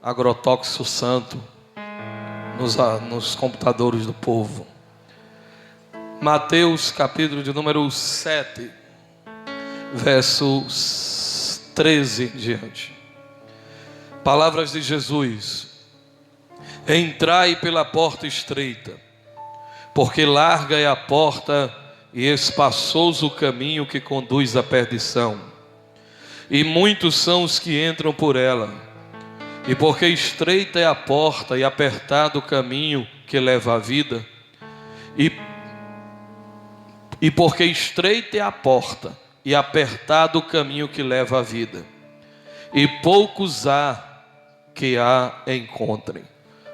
agrotóxico santo nos computadores do povo. Mateus capítulo de número 7, versos 13 em diante. Palavras de Jesus: entrai pela porta estreita, porque larga é a porta e espaçoso o caminho que conduz à perdição, e muitos são os que entram por ela. E porque estreita é a porta e apertado o caminho que leva à vida, e porque estreita é a porta e apertado o caminho que leva à vida, e poucos há que a encontrem.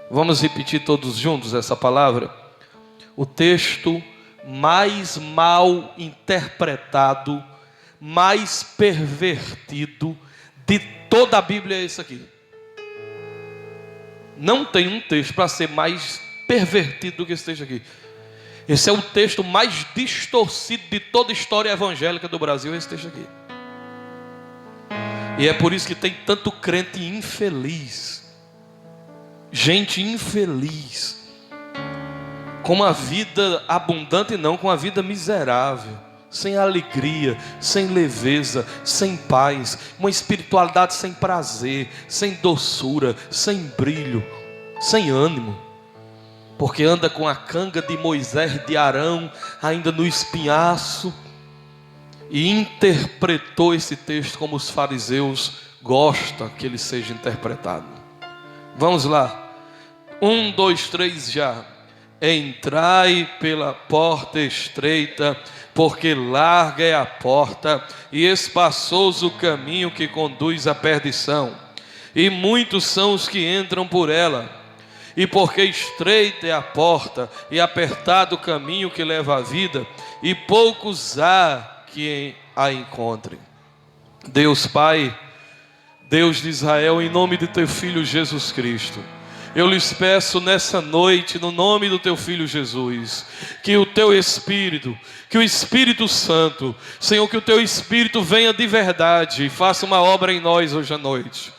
Vamos repetir todos juntos essa palavra? O texto mais mal interpretado, mais pervertido de toda a Bíblia é esse aqui. Não tem um texto para ser mais pervertido do que esse texto aqui. Esse é o texto mais distorcido de toda a história evangélica do Brasil, esse texto aqui. E é por isso que tem tanto crente infeliz, gente infeliz, com uma vida abundante, não, com uma vida miserável, sem alegria, sem leveza, sem paz, uma espiritualidade sem prazer, sem doçura, sem brilho, sem ânimo, porque anda com a canga de Moisés e de Arão ainda no espinhaço, e interpretou esse texto como os fariseus gostam que ele seja interpretado. Vamos lá, 1, 2, 3 já. Entrai pela porta estreita, porque larga é a porta e espaçoso o caminho que conduz à perdição, e muitos são os que entram por ela. E porque estreita é a porta e apertado o caminho que leva à vida, e poucos há que a encontrem. Deus Pai, Deus de Israel, em nome de teu Filho Jesus Cristo, eu lhes peço nessa noite, no nome do teu Filho Jesus, que o teu Espírito, que o Espírito Santo, Senhor, que o teu Espírito venha de verdade e faça uma obra em nós hoje à noite.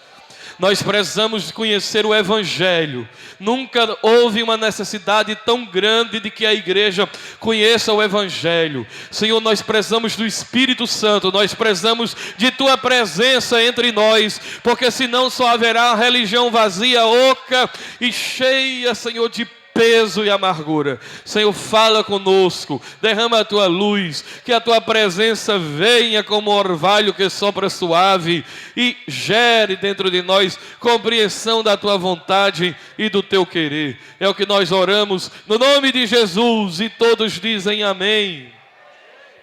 Nós precisamos conhecer o Evangelho. Nunca houve uma necessidade tão grande de que a igreja conheça o Evangelho. Senhor, nós precisamos do Espírito Santo, nós precisamos de Tua presença entre nós, porque senão só haverá uma religião vazia, oca e cheia, Senhor, de peso e amargura. Senhor, fala conosco, derrama a Tua luz, que a Tua presença venha como orvalho que sopra suave e gere dentro de nós compreensão da Tua vontade e do Teu querer. É o que nós oramos no nome de Jesus, e todos dizem amém.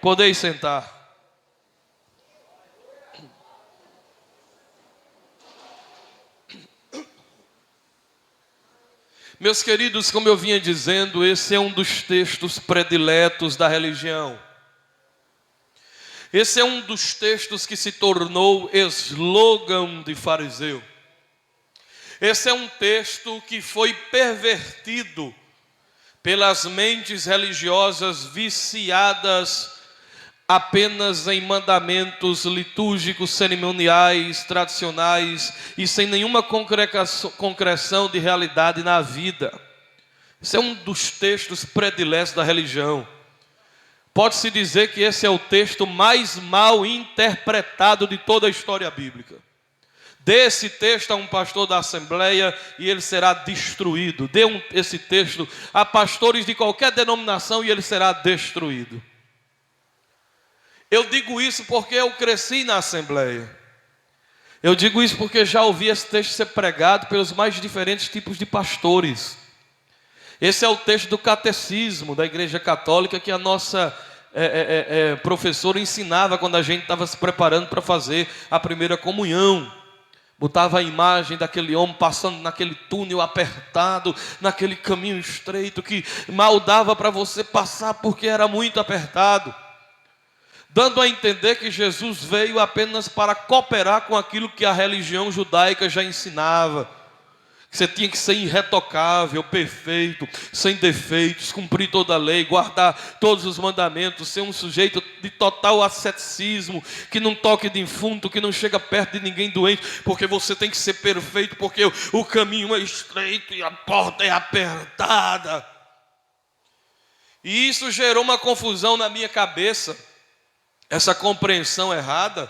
Podeis sentar. Meus queridos, como eu vinha dizendo, esse é um dos textos prediletos da religião. Esse é um dos textos que se tornou slogan de fariseu. Esse é um texto que foi pervertido pelas mentes religiosas viciadas apenas em mandamentos litúrgicos, cerimoniais, tradicionais e sem nenhuma concreção de realidade na vida. Esse é um dos textos prediletos da religião. Pode-se dizer que esse é o texto mais mal interpretado de toda a história bíblica. Dê esse texto a um pastor da Assembleia e ele será destruído. Dê esse texto a pastores de qualquer denominação e ele será destruído. Eu digo isso porque eu cresci na Assembleia. Eu digo isso porque já ouvi esse texto ser pregado pelos mais diferentes tipos de pastores. Esse é o texto do catecismo da Igreja Católica que a nossa professora ensinava quando a gente estava se preparando para fazer a primeira comunhão. Botava a imagem daquele homem passando naquele túnel apertado, naquele caminho estreito que mal dava para você passar porque era muito apertado, dando a entender que Jesus veio apenas para cooperar com aquilo que a religião judaica já ensinava, Você tinha que ser irretocável, perfeito, sem defeitos, cumprir toda a lei, guardar todos os mandamentos, ser um sujeito de total asceticismo, que não toque defunto, que não chega perto de ninguém doente, porque você tem que ser perfeito, porque o caminho é estreito e a porta é apertada. E isso gerou uma confusão na minha cabeça, essa compreensão errada.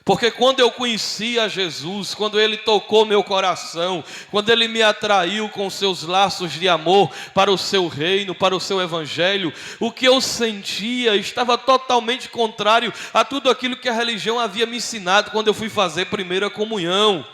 Porque quando eu conheci a Jesus, quando Ele tocou meu coração, quando Ele me atraiu com seus laços de amor para o seu reino, para o seu evangelho, o que eu sentia estava totalmente contrário a tudo aquilo que a religião havia me ensinado quando eu fui fazer primeira comunhão.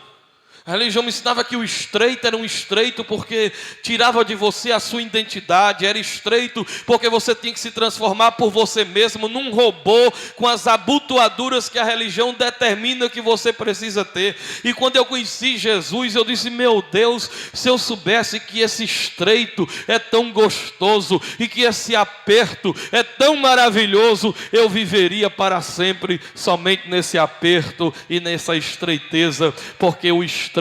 A religião me ensinava que o estreito era um estreito porque tirava de você a sua identidade, era estreito porque você tinha que se transformar por você mesmo num robô com as abotoaduras que a religião determina que você precisa ter. E quando eu conheci Jesus, eu disse: meu Deus, se eu soubesse que esse estreito é tão gostoso e que esse aperto é tão maravilhoso, eu viveria para sempre somente nesse aperto e nessa estreiteza, porque o estreito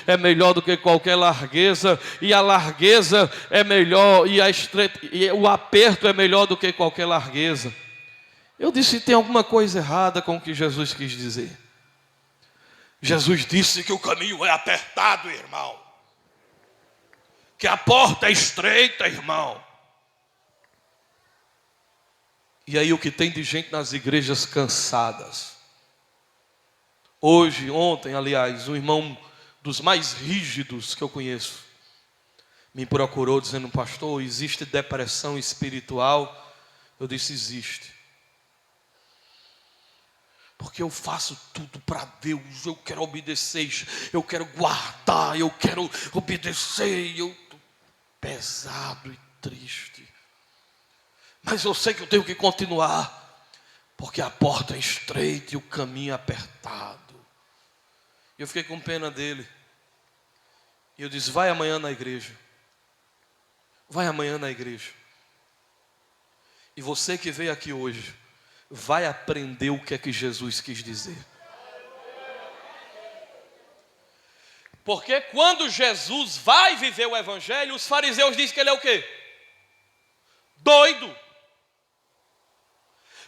é melhor do que qualquer largueza, e a largueza é melhor, e o aperto é melhor do que qualquer largueza. Eu disse: tem alguma coisa errada com o que Jesus quis dizer. Jesus disse que o caminho é apertado, irmão, que a porta é estreita, irmão. E aí o que tem de gente nas igrejas cansadas. Hoje, ontem, aliás, um irmão dos mais rígidos que eu conheço me procurou dizendo: pastor, existe depressão espiritual? Eu disse: existe. Porque eu faço tudo para Deus, eu quero obedecer, eu quero guardar, eu quero obedecer, eu estou pesado e triste. Mas eu sei que eu tenho que continuar, porque a porta é estreita e o caminho é apertado. Eu fiquei com pena dele. E eu disse: vai amanhã na igreja. Vai amanhã na igreja. E você que veio aqui hoje, vai aprender o que é que Jesus quis dizer. Porque quando Jesus vai viver o evangelho, os fariseus dizem que ele é o quê? Doido.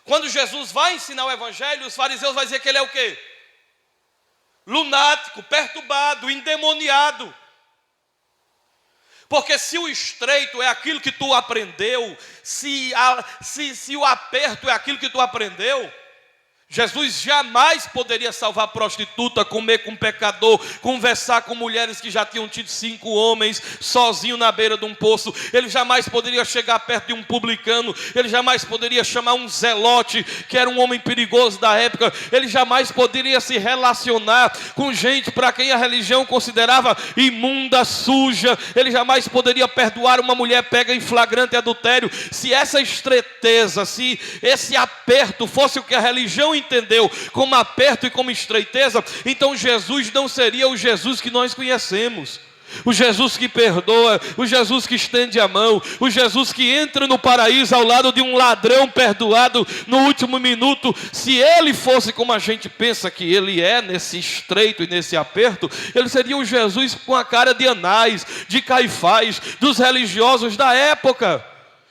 Quando Jesus vai ensinar o evangelho, os fariseus vão dizer que ele é o quê? Lunático, perturbado, endemoniado. Porque se o estreito é aquilo que tu aprendeu, se o aperto é aquilo que tu aprendeu, Jesus jamais poderia salvar prostituta, comer com pecador, conversar com mulheres que já tinham tido 5 homens, sozinho na beira de um poço. Ele jamais poderia chegar perto de um publicano. Ele jamais poderia chamar um zelote, que era um homem perigoso da época. Ele jamais poderia se relacionar com gente para quem a religião considerava imunda, suja. Ele jamais poderia perdoar uma mulher pega em flagrante adultério. Se essa estreiteza, se esse aperto fosse o que a religião entendeu como aperto e como estreiteza, então Jesus não seria o Jesus que nós conhecemos. O Jesus que perdoa, o Jesus que estende a mão, o Jesus que entra no paraíso ao lado de um ladrão perdoado no último minuto. Se ele fosse como a gente pensa que ele é, nesse estreito e nesse aperto, ele seria o Jesus com a cara de Anás, de Caifás, dos religiosos da época.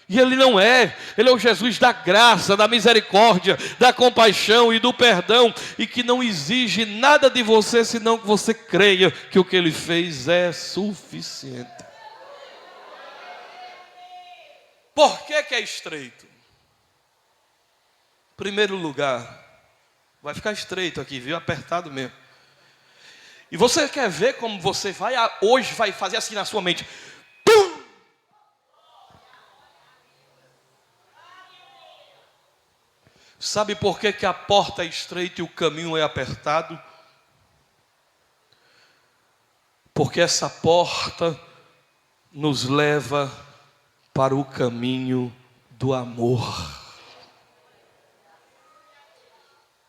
E ele não é. Ele é o Jesus da graça, da misericórdia, da compaixão e do perdão, e que não exige nada de você, senão que você creia que o que ele fez é suficiente. Por que é estreito? Em primeiro lugar, vai ficar estreito aqui, viu? Apertado mesmo. E você quer ver como você hoje vai fazer assim na sua mente? Pum! Sabe por que a porta é estreita e o caminho é apertado? Porque essa porta nos leva para o caminho do amor.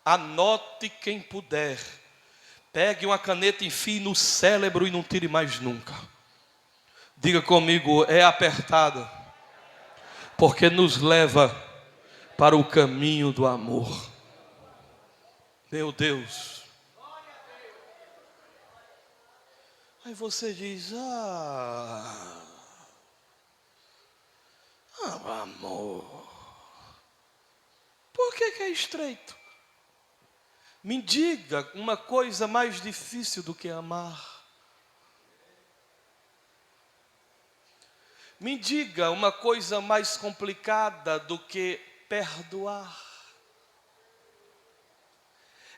Anote quem puder. Pegue uma caneta, enfie no cérebro e não tire mais nunca. Diga comigo: é apertada, porque nos leva para o caminho do amor. Meu Deus. Aí você diz, amor, por que é estreito? Me diga uma coisa mais difícil do que amar. Me diga uma coisa mais complicada do que perdoar.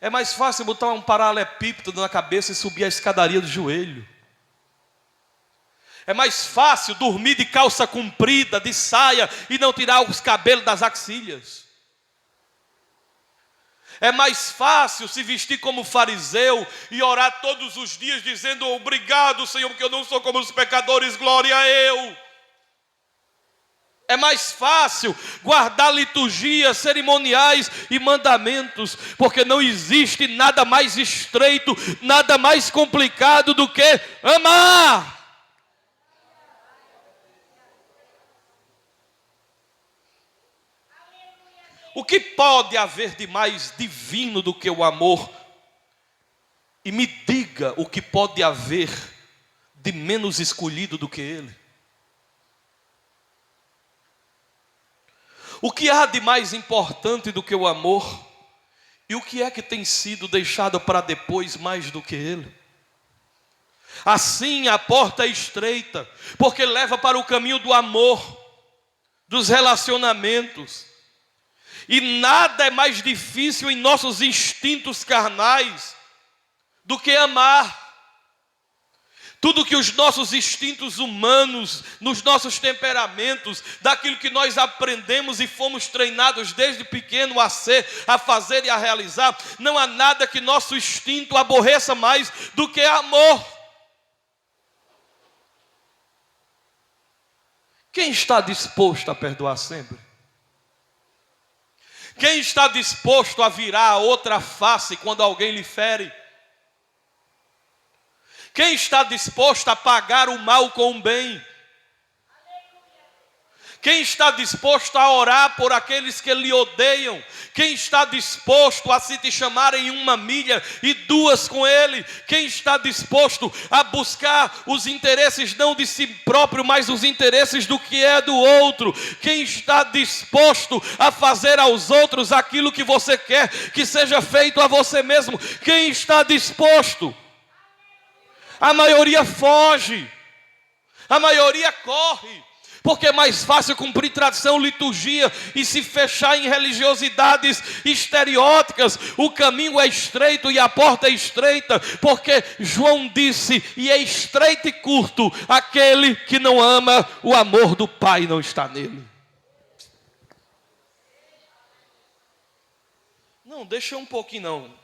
É mais fácil botar um paralelepípedo na cabeça e subir a escadaria do joelho. É mais fácil dormir de calça comprida, de saia e não tirar os cabelos das axilhas. É mais fácil se vestir como fariseu e orar todos os dias dizendo obrigado, Senhor, porque eu não sou como os pecadores, glória a eu. É mais fácil guardar liturgias, cerimoniais e mandamentos, porque não existe nada mais estreito, nada mais complicado do que amar. O que pode haver de mais divino do que o amor? E me diga o que pode haver de menos escolhido do que ele. O que há de mais importante do que o amor? E o que é que tem sido deixado para depois mais do que ele? Assim a porta é estreita, porque leva para o caminho do amor, dos relacionamentos. E nada é mais difícil em nossos instintos carnais do que amar. Tudo que os nossos instintos humanos, nos nossos temperamentos, daquilo que nós aprendemos e fomos treinados desde pequeno a ser, a fazer e a realizar, não há nada que nosso instinto aborreça mais do que amor. Quem está disposto a perdoar sempre? Quem está disposto a virar a outra face quando alguém lhe fere? Quem está disposto a pagar o mal com o bem? Quem está disposto a orar por aqueles que lhe odeiam? Quem está disposto a se te chamar em uma milha e duas com ele? Quem está disposto a buscar os interesses não de si próprio, mas os interesses do que é do outro? Quem está disposto a fazer aos outros aquilo que você quer que seja feito a você mesmo? Quem está disposto? A maioria foge, a maioria corre, porque é mais fácil cumprir tradição, liturgia e se fechar em religiosidades estereóticas. O caminho é estreito e a porta é estreita, porque João disse, e é estreito e curto, aquele que não ama, o amor do Pai não está nele. Não, deixa um pouquinho não.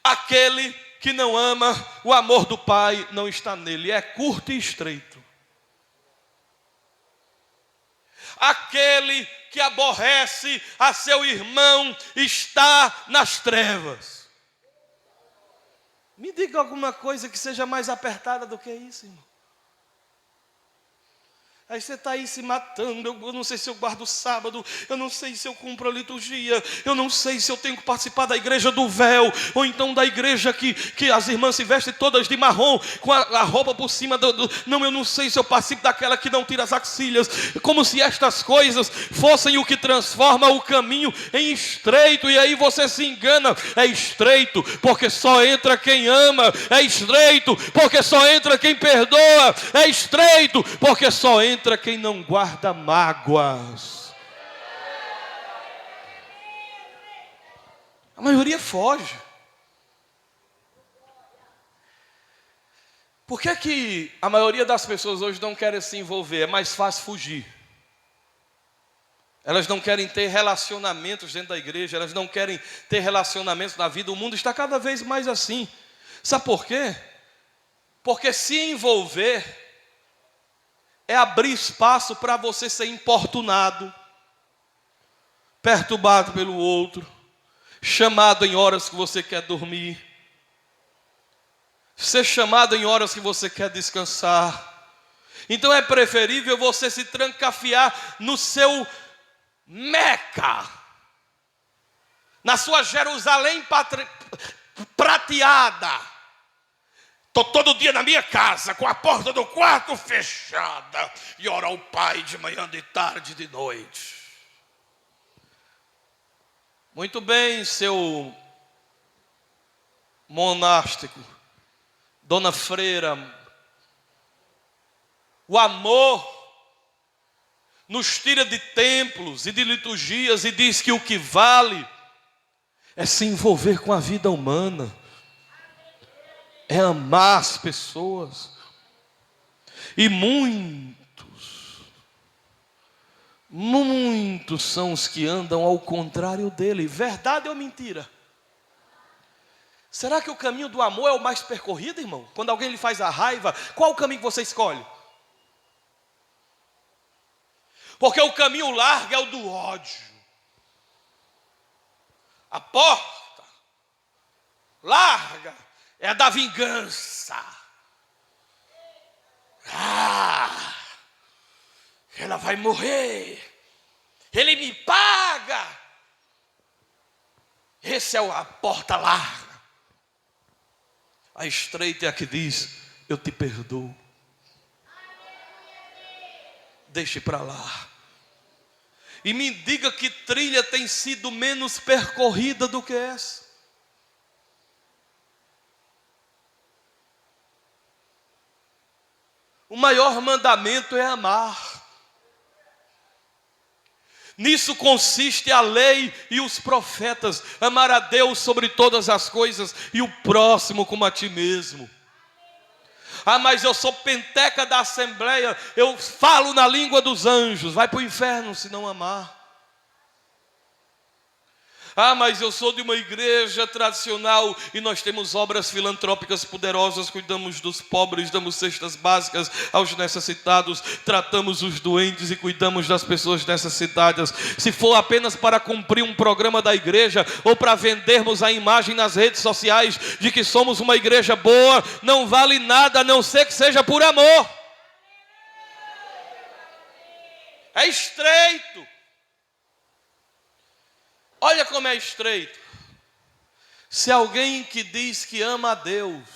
Aquele que não ama, o amor do Pai não está nele. É curto e estreito. Aquele que aborrece a seu irmão está nas trevas. Me diga alguma coisa que seja mais apertada do que isso, irmão. Aí você está aí se matando, eu não sei se eu guardo o sábado, eu não sei se eu cumpro a liturgia, eu não sei se eu tenho que participar da igreja do véu, ou então da igreja que as irmãs se vestem todas de marrom, com a roupa por cima Não, eu não sei se eu participo daquela que não tira as axilhas, como se estas coisas fossem o que transforma o caminho em estreito, e aí você se engana. É estreito porque só entra quem ama, é estreito porque só entra quem perdoa, é estreito porque só entra quem não guarda mágoas. A maioria foge. Por que a maioria das pessoas hoje não querem se envolver? É mais fácil fugir. Elas não querem ter relacionamentos dentro da igreja, elas não querem ter relacionamentos na vida. O mundo está cada vez mais assim. Sabe por quê? Porque se envolver é abrir espaço para você ser importunado, perturbado pelo outro, chamado em horas que você quer dormir, ser chamado em horas que você quer descansar. Então é preferível você se trancafiar no seu Meca, na sua Jerusalém prateada, Estou todo dia na minha casa, com a porta do quarto fechada, e oro ao Pai de manhã, de tarde, de noite. Muito bem, seu monástico, dona freira. O amor nos tira de templos e de liturgias e diz que o que vale é se envolver com a vida humana, é amar as pessoas. E muitos são os que andam ao contrário dele. Verdade ou mentira? Será que o caminho do amor é o mais percorrido, irmão? Quando alguém lhe faz a raiva, qual o caminho que você escolhe? Porque o caminho largo é o do ódio. A porta larga é a da vingança. Ela vai morrer. Ele me paga. Essa é a porta larga. A estreita é a que diz: eu te perdoo. Deixe para lá. E me diga que trilha tem sido menos percorrida do que essa. O maior mandamento é amar. Nisso consiste a lei e os profetas: amar a Deus sobre todas as coisas e o próximo como a ti mesmo. Mas eu sou penteca da Assembleia, eu falo na língua dos anjos. Vai para o inferno se não amar. Mas eu sou de uma igreja tradicional e nós temos obras filantrópicas poderosas, cuidamos dos pobres, damos cestas básicas aos necessitados, tratamos os doentes e cuidamos das pessoas necessitadas. Se for apenas para cumprir um programa da igreja ou para vendermos a imagem nas redes sociais de que somos uma igreja boa, não vale nada a não ser que seja por amor. É estreito. Olha como é estreito. Se alguém que diz que ama a Deus,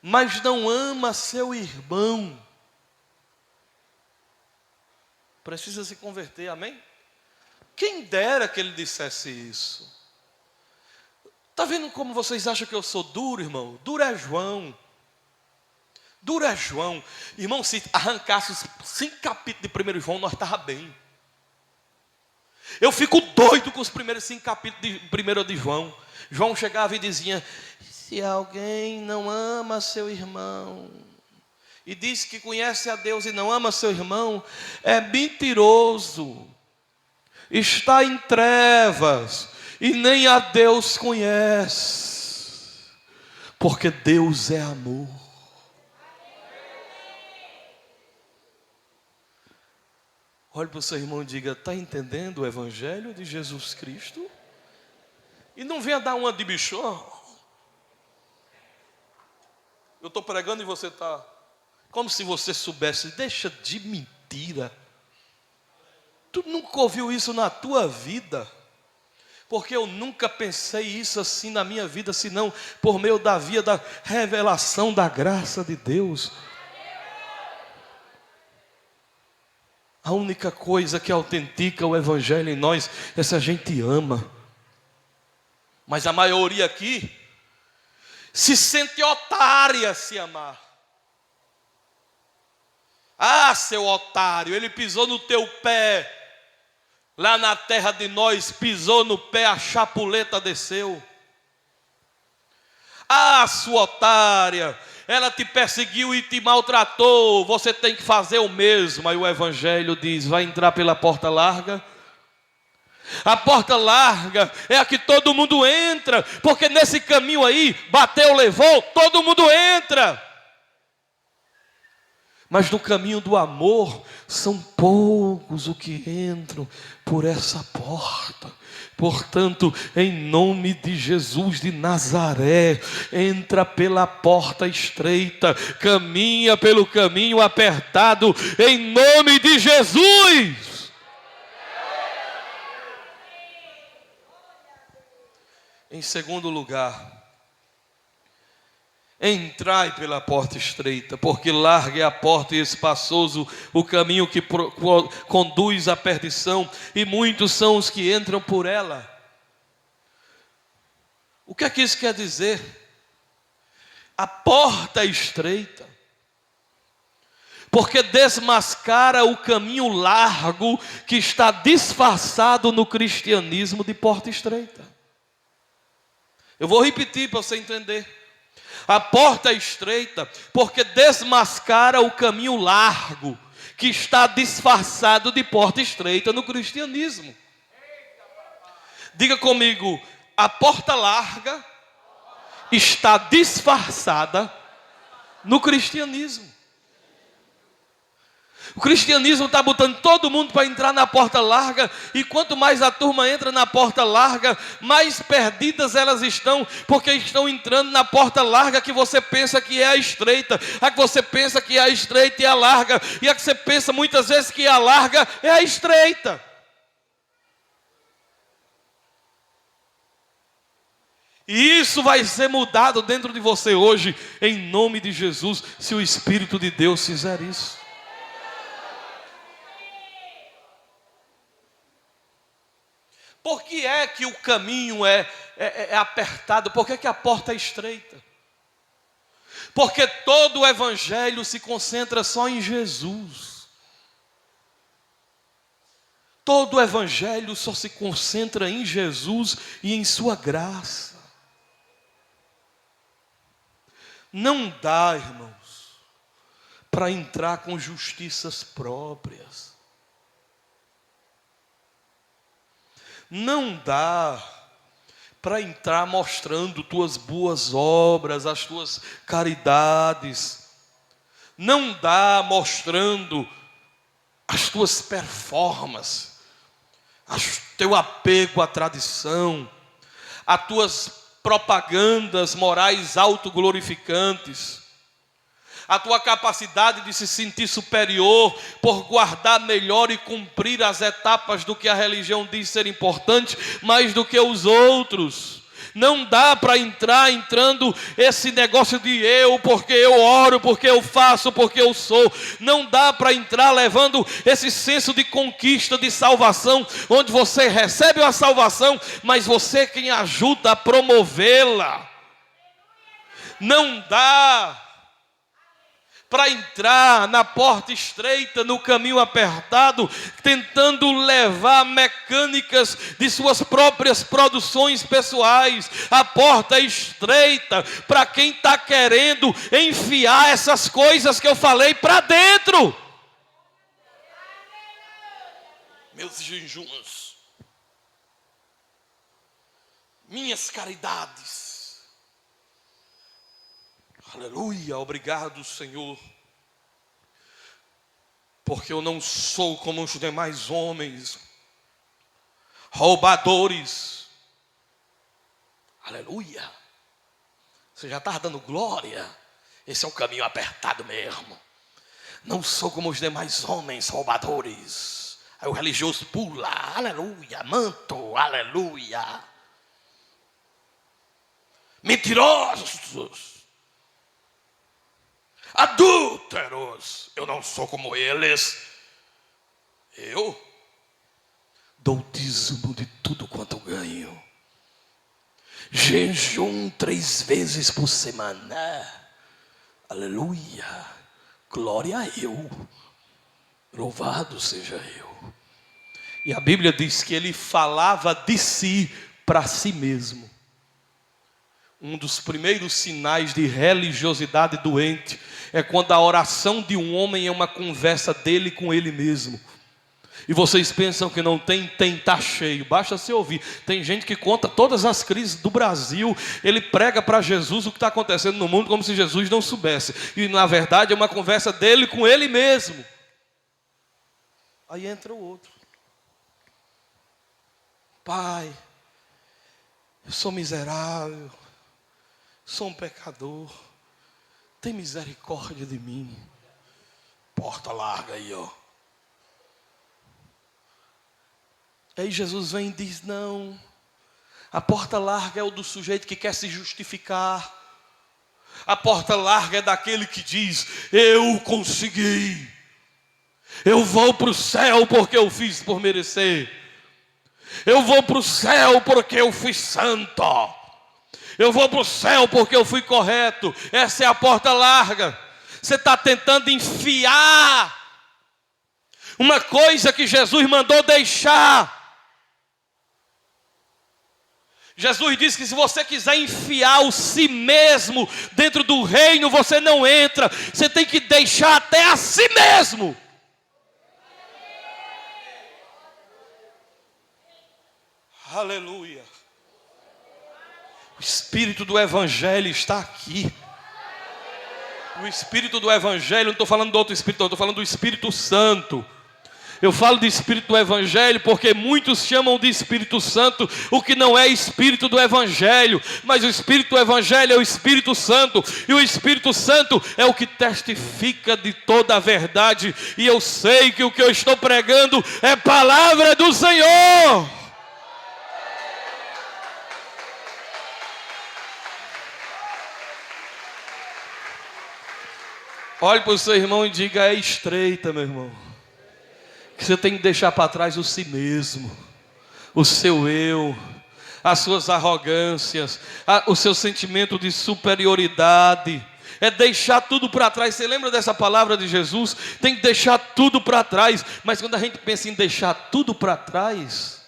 mas não ama seu irmão, precisa se converter, amém? Quem dera que ele dissesse isso. Está vendo como vocês acham que eu sou duro, irmão? Duro é João. Duro é João. Irmão, se arrancasse os 5 capítulos de 1 João, nós estávamos bem. Eu fico doido com os primeiros 5 capítulos de 1 de João. João chegava e dizia: se alguém não ama seu irmão e diz que conhece a Deus e não ama seu irmão, é mentiroso, está em trevas e nem a Deus conhece, porque Deus é amor. Olhe para o seu irmão e diga: está entendendo o Evangelho de Jesus Cristo? E não venha dar uma de bichão. Eu estou pregando e você está como se você soubesse. Deixa de mentira. Tu nunca ouviu isso na tua vida? Porque eu nunca pensei isso assim na minha vida, senão por meio da via da revelação da graça de Deus. A única coisa que autentica o Evangelho em nós é se a gente ama. Mas a maioria aqui se sente otária se amar. Seu otário, ele pisou no teu pé. Lá na terra de nós, pisou no pé, a chapuleta desceu. Sua otária, ela te perseguiu e te maltratou, você tem que fazer o mesmo. Aí o Evangelho diz: vai entrar pela porta larga. A porta larga é a que todo mundo entra, porque nesse caminho aí, bateu, levou, todo mundo entra. Mas no caminho do amor, são poucos os que entram por essa porta. Portanto, em nome de Jesus de Nazaré, entra pela porta estreita, caminha pelo caminho apertado, em nome de Jesus. Em segundo lugar, Entrai pela porta estreita, porque larga é a porta e espaçoso o caminho que conduz à perdição, e muitos são os que entram por ela. O que é que isso quer dizer? A porta é estreita, porque desmascara o caminho largo que está disfarçado no cristianismo de porta estreita. Eu vou repetir para você entender. A porta é estreita, porque desmascara o caminho largo que está disfarçado de porta estreita no cristianismo. Diga comigo, a porta larga está disfarçada no cristianismo. O cristianismo está botando todo mundo para entrar na porta larga, e quanto mais a turma entra na porta larga, mais perdidas elas estão, porque estão entrando na porta larga que você pensa que é a estreita, a que você pensa que é a estreita e a larga, e a que você pensa muitas vezes que a larga é a estreita. E isso vai ser mudado dentro de você hoje, em nome de Jesus, se o Espírito de Deus fizer isso. Por que é que o caminho é apertado? Por que é que a porta é estreita? Porque todo o evangelho se concentra só em Jesus. Todo o evangelho só se concentra em Jesus e em sua graça. Não dá, irmãos, para entrar com justiças próprias. Não dá para entrar mostrando tuas boas obras, as tuas caridades. Não dá mostrando as tuas performances, teu apego à tradição, as tuas propagandas morais autoglorificantes, a tua capacidade de se sentir superior por guardar melhor e cumprir as etapas do que a religião diz ser importante, mais do que os outros. Não dá para entrando esse negócio de eu, porque eu oro, porque eu faço, porque eu sou. Não dá para entrar levando esse senso de conquista, de salvação, onde você recebe a salvação, mas você é quem ajuda a promovê-la. Não dá para entrar na porta estreita, no caminho apertado, tentando levar mecânicas de suas próprias produções pessoais. A porta é estreita para quem está querendo enfiar essas coisas que eu falei para dentro. Meus jejuns, minhas caridades, aleluia, obrigado, Senhor, porque eu não sou como os demais homens, roubadores, aleluia. Você já está dando glória, esse é o caminho apertado mesmo. Não sou como os demais homens roubadores. Aí o religioso pula, aleluia, manto, aleluia. Mentirosos, adúlteros, eu não sou como eles. Eu dou dízimo de tudo quanto ganho, jejum 3 vezes por semana, aleluia, glória a eu, louvado seja eu. E a Bíblia diz que ele falava de si para si mesmo. Um dos primeiros sinais de religiosidade doente é quando a oração de um homem é uma conversa dele com ele mesmo. E vocês pensam que não tem? Tem, está cheio, basta se ouvir. Tem gente que conta todas as crises do Brasil, ele prega para Jesus o que está acontecendo no mundo como se Jesus não soubesse. E na verdade é uma conversa dele com ele mesmo. Aí entra o outro. Pai, eu sou miserável, sou um pecador, tem misericórdia de mim. Porta larga aí, ó. Aí Jesus vem e diz, não, a porta larga é o do sujeito que quer se justificar. A porta larga é daquele que diz: eu consegui. Eu vou para o céu porque eu fiz por merecer. Eu vou para o céu porque eu fui santo. Eu vou para o céu porque eu fui correto. Essa é a porta larga. Você está tentando enfiar uma coisa que Jesus mandou deixar. Jesus disse que se você quiser enfiar o si mesmo dentro do reino, você não entra. Você tem que deixar até a si mesmo. Aleluia. O Espírito do Evangelho está aqui. O Espírito do Evangelho, não estou falando do outro Espírito, estou falando do Espírito Santo. Eu falo de Espírito do Evangelho porque muitos chamam de Espírito Santo o que não é Espírito do Evangelho. Mas o Espírito do Evangelho é o Espírito Santo. E o Espírito Santo é o que testifica de toda a verdade. E eu sei que o que eu estou pregando é palavra do Senhor. Olhe para o seu irmão e diga: é estreita, meu irmão. Você tem que deixar para trás o si mesmo, o seu eu, as suas arrogâncias, o seu sentimento de superioridade. É deixar tudo para trás. Você lembra dessa palavra de Jesus? Tem que deixar tudo para trás. Mas quando a gente pensa em deixar tudo para trás,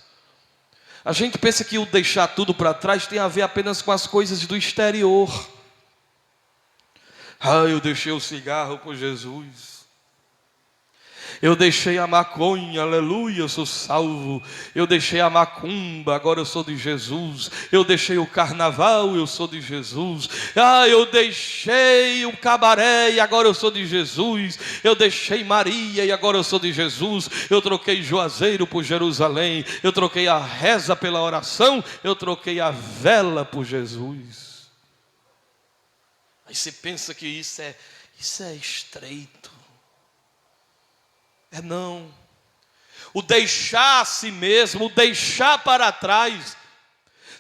a gente pensa que o deixar tudo para trás tem a ver apenas com as coisas do exterior. Eu deixei o cigarro por Jesus. Eu deixei a maconha, aleluia, eu sou salvo. Eu deixei a macumba, agora eu sou de Jesus. Eu deixei o carnaval, eu sou de Jesus. Eu deixei o cabaré e agora eu sou de Jesus. Eu deixei Maria e agora eu sou de Jesus. Eu troquei Juazeiro por Jerusalém. Eu troquei a reza pela oração. Eu troquei a vela por Jesus. Aí você pensa que isso é estreito. Não. O deixar a si mesmo, o deixar para trás,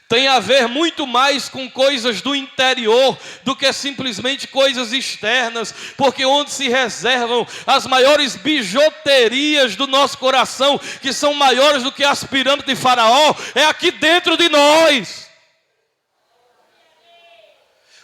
tem a ver muito mais com coisas do interior do que simplesmente coisas externas. Porque onde se reservam as maiores bijuterias do nosso coração, que são maiores do que as pirâmides de Faraó, é aqui dentro de nós.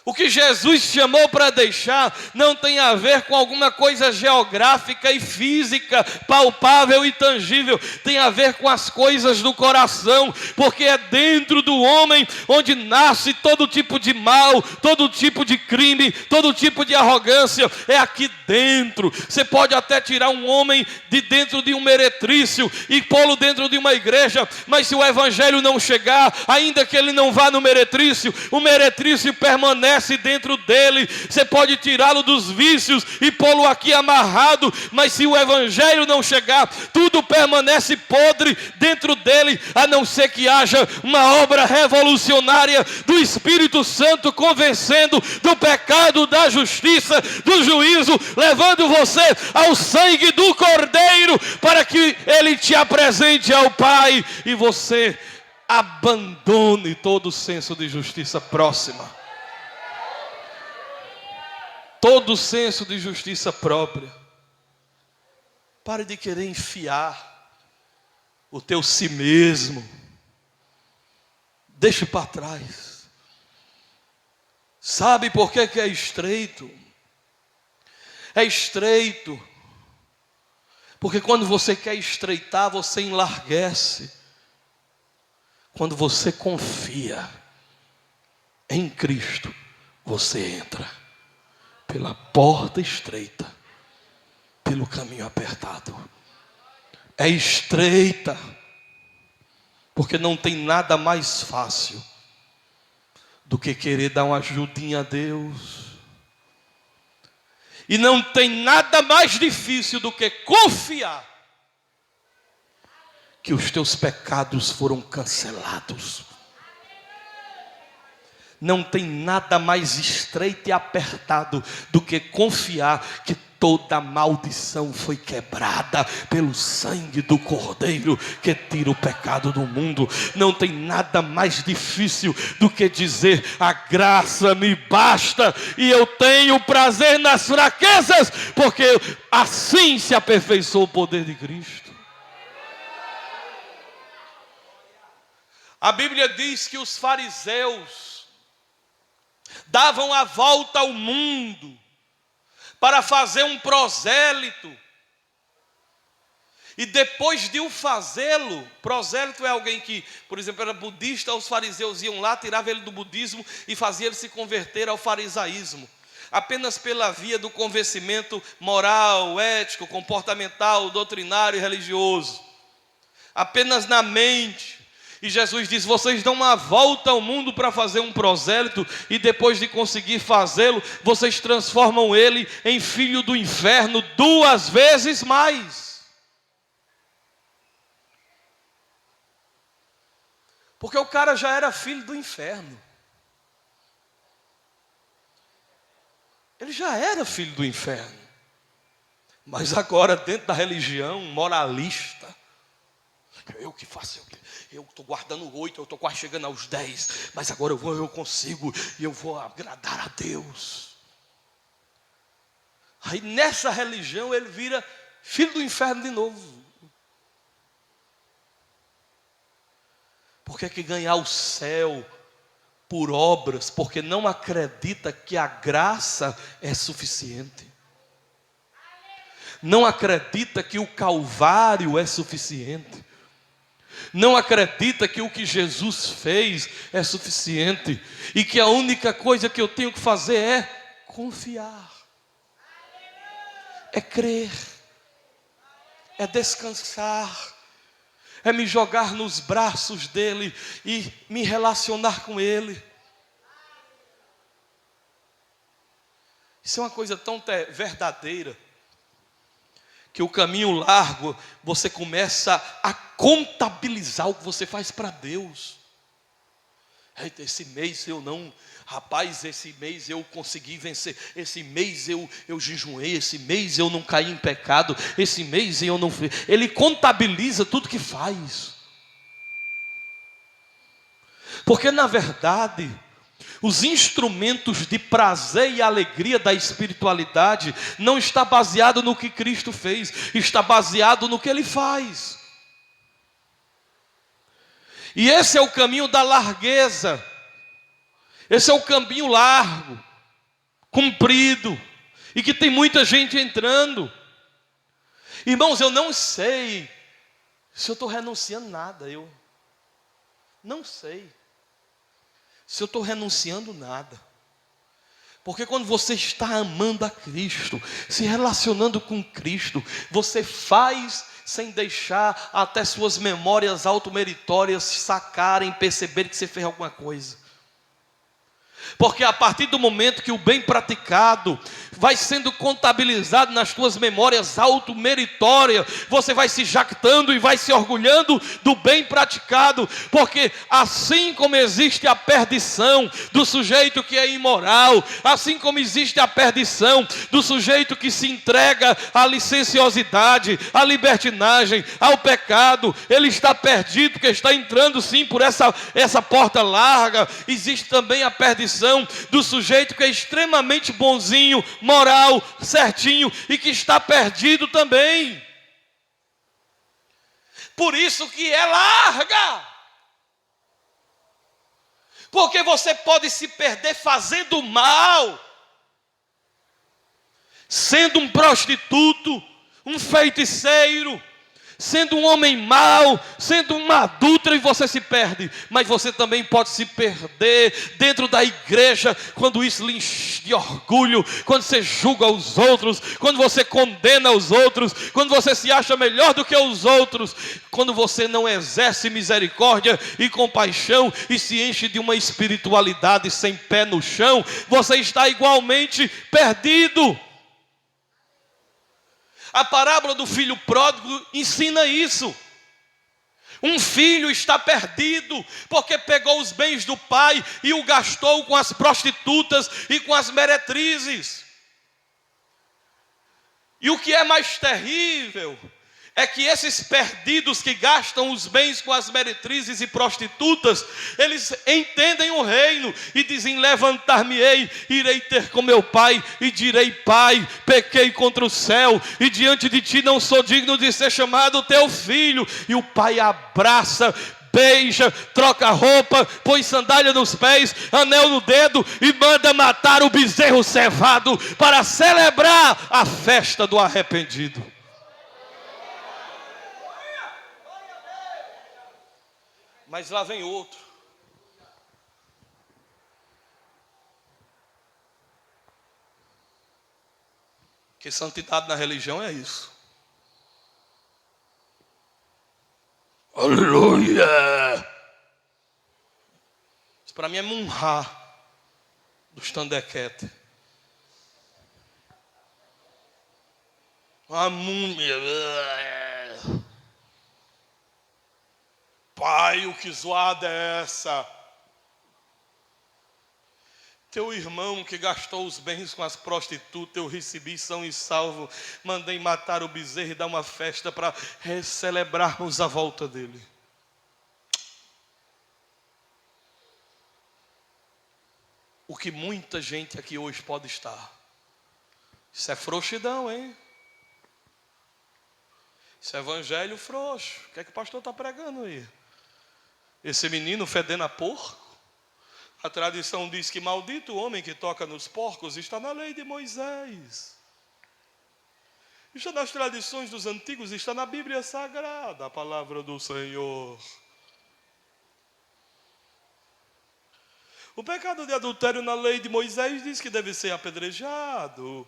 O que Jesus chamou para deixar não tem a ver com alguma coisa geográfica e física, palpável e tangível. Tem a ver com as coisas do coração, porque é dentro do homem onde nasce todo tipo de mal, todo tipo de crime, todo tipo de arrogância. É aqui dentro. Você pode até tirar um homem de dentro de um meretrício e pô-lo dentro de uma igreja, mas se o evangelho não chegar, ainda que ele não vá no meretrício, o meretrício permanece dentro dele. Você pode tirá-lo dos vícios e pô-lo aqui amarrado, mas se o evangelho não chegar, tudo permanece podre dentro dele, a não ser que haja uma obra revolucionária do Espírito Santo, convencendo do pecado, da justiça, do juízo, levando você ao sangue do Cordeiro, para que ele te apresente ao Pai e você abandone todo o senso de justiça próxima, todo o senso de justiça própria. Pare de querer enfiar o teu si mesmo. Deixe para trás. Sabe por que é estreito? É estreito porque quando você quer estreitar, você enlarguece. Quando você confia em Cristo, você entra pela porta estreita, pelo caminho apertado. É estreita, porque não tem nada mais fácil do que querer dar uma ajudinha a Deus. E não tem nada mais difícil do que confiar que os teus pecados foram cancelados. Não tem nada mais estreito e apertado do que confiar que toda maldição foi quebrada pelo sangue do Cordeiro que tira o pecado do mundo. Não tem nada mais difícil do que dizer: a graça me basta e eu tenho prazer nas fraquezas, porque assim se aperfeiçoou o poder de Cristo. A Bíblia diz que os fariseus davam a volta ao mundo para fazer um prosélito. E depois de o fazê-lo, prosélito é alguém que, por exemplo, era budista, os fariseus iam lá, tiravam ele do budismo e faziam ele se converter ao farisaísmo. Apenas pela via do convencimento moral, ético, comportamental, doutrinário e religioso. Apenas na mente. E Jesus diz: vocês dão uma volta ao mundo para fazer um prosélito, e depois de conseguir fazê-lo, vocês transformam ele em filho do inferno 2 vezes mais. Porque o cara já era filho do inferno. Ele já era filho do inferno. Mas agora, dentro da religião moralista, eu que faço, eu estou guardando 8, eu estou quase chegando aos 10, mas agora eu consigo e eu vou agradar a Deus. Aí nessa religião ele vira filho do inferno de novo. Porque é que ganhar o céu por obras, porque não acredita que a graça é suficiente. Não acredita que o Calvário é suficiente. Não acredita que o que Jesus fez é suficiente. E que a única coisa que eu tenho que fazer é confiar. É crer. É descansar. É me jogar nos braços dele e me relacionar com ele. Isso é uma coisa tão verdadeira, que o caminho largo, você começa a contabilizar o que você faz para Deus. Eita, esse mês eu não... Rapaz, esse mês eu consegui vencer. Esse mês eu jejuei. Esse mês eu não caí em pecado. Esse mês eu não... Ele contabiliza tudo que faz. Porque na verdade, os instrumentos de prazer e alegria da espiritualidade não está baseado no que Cristo fez, está baseado no que Ele faz. E esse é o caminho da largueza. Esse é o caminho largo, comprido, e que tem muita gente entrando. Irmãos, eu não sei se eu estou renunciando nada, eu não sei se eu estou renunciando nada. Porque quando você está amando a Cristo, se relacionando com Cristo, você faz sem deixar até suas memórias automeritórias sacarem, perceberem que você fez alguma coisa. Porque a partir do momento que o bem praticado vai sendo contabilizado nas tuas memórias automeritórias, você vai se jactando e vai se orgulhando do bem praticado. Porque assim como existe a perdição do sujeito que é imoral, assim como existe a perdição do sujeito que se entrega à licenciosidade, à libertinagem, ao pecado, ele está perdido porque está entrando sim por essa porta larga. Existe também a perdição do sujeito que é extremamente bonzinho, moral, certinho, e que está perdido também. Por isso que é larga. Porque você pode se perder fazendo mal, sendo um prostituto, um feiticeiro, sendo um homem mau, sendo uma adúltera, e você se perde. Mas você também pode se perder dentro da igreja, quando isso lhe enche de orgulho, quando você julga os outros, quando você condena os outros, quando você se acha melhor do que os outros, quando você não exerce misericórdia e compaixão e se enche de uma espiritualidade sem pé no chão, você está igualmente perdido. A parábola do filho pródigo ensina isso. Um filho está perdido porque pegou os bens do pai e o gastou com as prostitutas e com as meretrizes. E o que é mais terrível é que esses perdidos que gastam os bens com as meretrizes e prostitutas, eles entendem o reino e dizem: levantar-me-ei, irei ter com meu pai e direi: pai, pequei contra o céu e diante de ti não sou digno de ser chamado teu filho. E o pai abraça, beija, troca roupa, põe sandália nos pés, anel no dedo e manda matar o bezerro cevado para celebrar a festa do arrependido. Mas lá vem outro. Que santidade na religião é isso. Aleluia! Isso para mim é munhá dos tandequete. Uma múmia. Pai, o que zoada é essa? Teu irmão que gastou os bens com as prostitutas, eu recebi são e salvo. Mandei matar o bezerro e dar uma festa para celebrarmos a volta dele. O que muita gente aqui hoje pode estar. Isso é frouxidão, hein? Isso é evangelho frouxo. O que é que o pastor está pregando aí? Esse menino fedendo a porco. A tradição diz que maldito o homem que toca nos porcos. Está na lei de Moisés. Está nas tradições dos antigos. Está na Bíblia Sagrada, a palavra do Senhor. O pecado de adultério na lei de Moisés diz que deve ser apedrejado.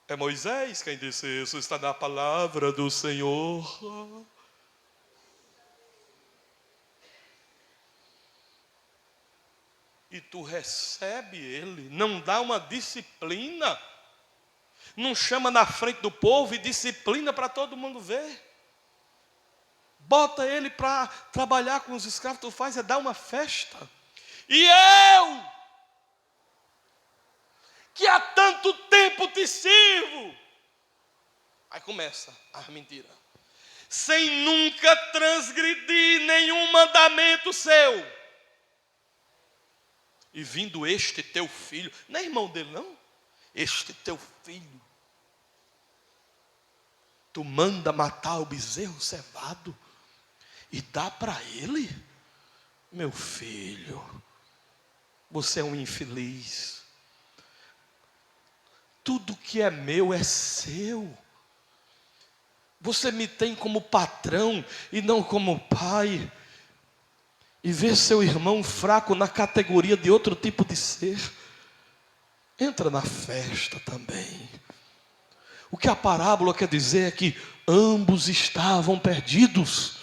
É Moisés quem disse isso. Está na palavra do Senhor. E tu recebe ele, não dá uma disciplina, não chama na frente do povo e disciplina para todo mundo ver. Bota ele para trabalhar com os escravos, tu faz é dar uma festa. E eu, que há tanto tempo te sirvo, aí começa a mentira. Sem nunca transgredir nenhum mandamento seu. E vindo este teu filho, não é irmão dele não? Este teu filho, tu manda matar o bezerro cevado e dá para ele? Meu filho, você é um infeliz. Tudo que é meu é seu. Você me tem como patrão e não como pai. E ver seu irmão fraco na categoria de outro tipo de ser. Entra na festa também. O que a parábola quer dizer é que ambos estavam perdidos.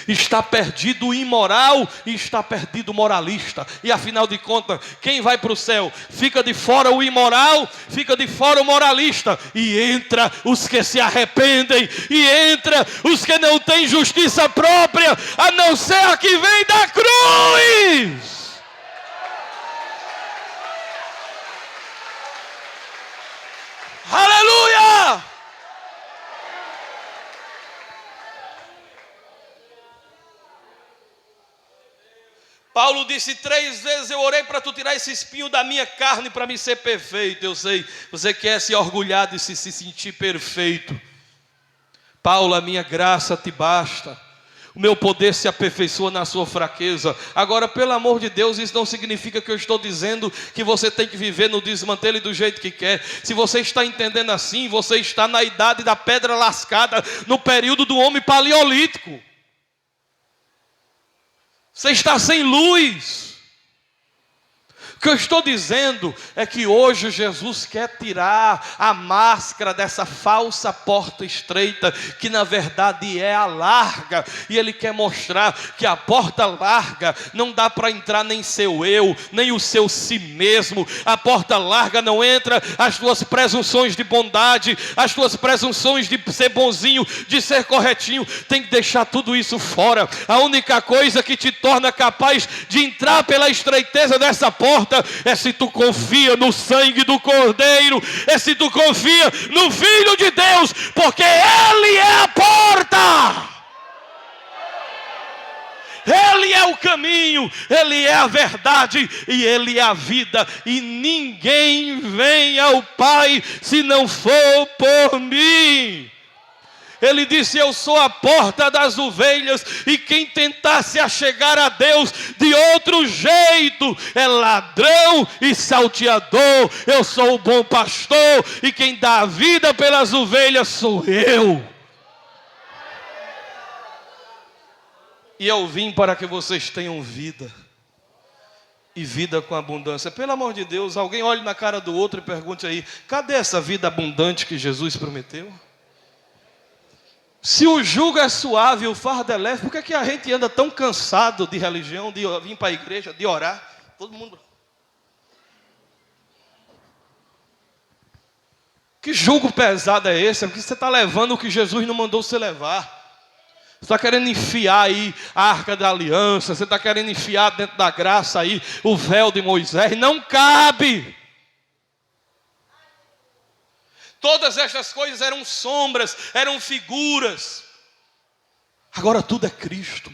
Está perdido o imoral e está perdido o moralista. E afinal de contas, quem vai para o céu? Fica de fora o imoral, fica de fora o moralista. E entra os que se arrependem. E entra os que não têm justiça própria, a não ser a que vem da cruz. Aleluia! Paulo disse 3 vezes: eu orei para tu tirar esse espinho da minha carne para me ser perfeito. Eu sei, você quer se orgulhar de se sentir perfeito. Paulo, a minha graça te basta. O meu poder se aperfeiçoa na sua fraqueza. Agora, pelo amor de Deus, isso não significa que eu estou dizendo que você tem que viver no desmantelo e do jeito que quer. Se você está entendendo assim, você está na idade da pedra lascada, no período do homem paleolítico. Você está sem luz. O que eu estou dizendo é que hoje Jesus quer tirar a máscara dessa falsa porta estreita, que na verdade é a larga, e Ele quer mostrar que a porta larga não dá para entrar nem seu eu, nem o seu si mesmo. A porta larga não entra as tuas presunções de bondade, as tuas presunções de ser bonzinho, de ser corretinho. Tem que deixar tudo isso fora. A única coisa que te torna capaz de entrar pela estreiteza dessa porta porta é se tu confia no sangue do Cordeiro, é se tu confia no Filho de Deus, porque Ele é a porta. Ele é o caminho, Ele é a verdade e Ele é a vida. E ninguém vem ao Pai se não for por mim. Ele disse: eu sou a porta das ovelhas, e quem tentar se achegar a Deus de outro jeito é ladrão e salteador. Eu sou o bom pastor, e quem dá a vida pelas ovelhas sou eu. E eu vim para que vocês tenham vida, e vida com abundância. Pelo amor de Deus, alguém olhe na cara do outro e pergunte aí: cadê essa vida abundante que Jesus prometeu? Se o jugo é suave e o fardo é leve, por que a gente anda tão cansado de religião, de vir para a igreja, de orar? Todo mundo. Que jugo pesado é esse? É porque você está levando o que Jesus não mandou você levar. Você está querendo enfiar aí a arca da aliança, você está querendo enfiar dentro da graça aí o véu de Moisés. Não cabe. Todas estas coisas eram sombras, eram figuras. Agora tudo é Cristo.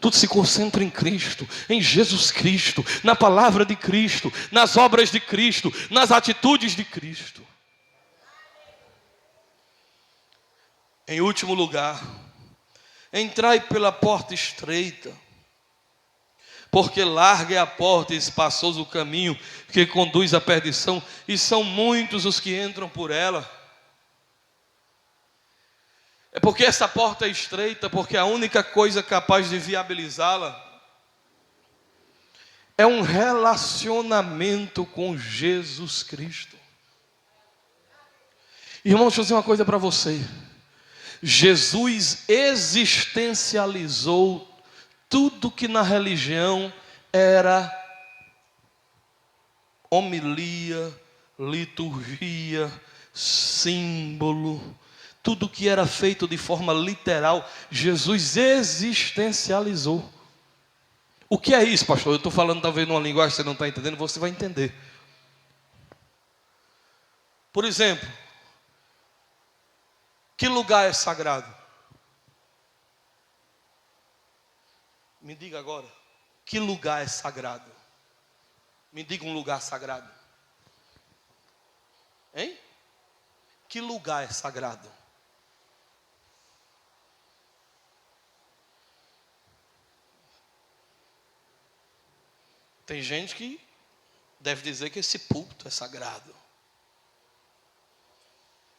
Tudo se concentra em Cristo, em Jesus Cristo, na palavra de Cristo, nas obras de Cristo, nas atitudes de Cristo. Em último lugar, entrai pela porta estreita, porque larga é a porta e espaçoso o caminho que conduz à perdição, e são muitos os que entram por ela. É porque essa porta é estreita, porque a única coisa capaz de viabilizá-la é um relacionamento com Jesus Cristo. Irmão, deixa eu dizer uma coisa para você. Jesus existencializou tudo que na religião era homilia, liturgia, símbolo, tudo que era feito de forma literal, Jesus existencializou. O que é isso, pastor? Eu estou falando talvez numa linguagem que você não está entendendo, você vai entender. Por exemplo, que lugar é sagrado? Me diga agora, que lugar é sagrado? Me diga um lugar sagrado. Hein? Que lugar é sagrado? Tem gente que deve dizer que esse púlpito é sagrado.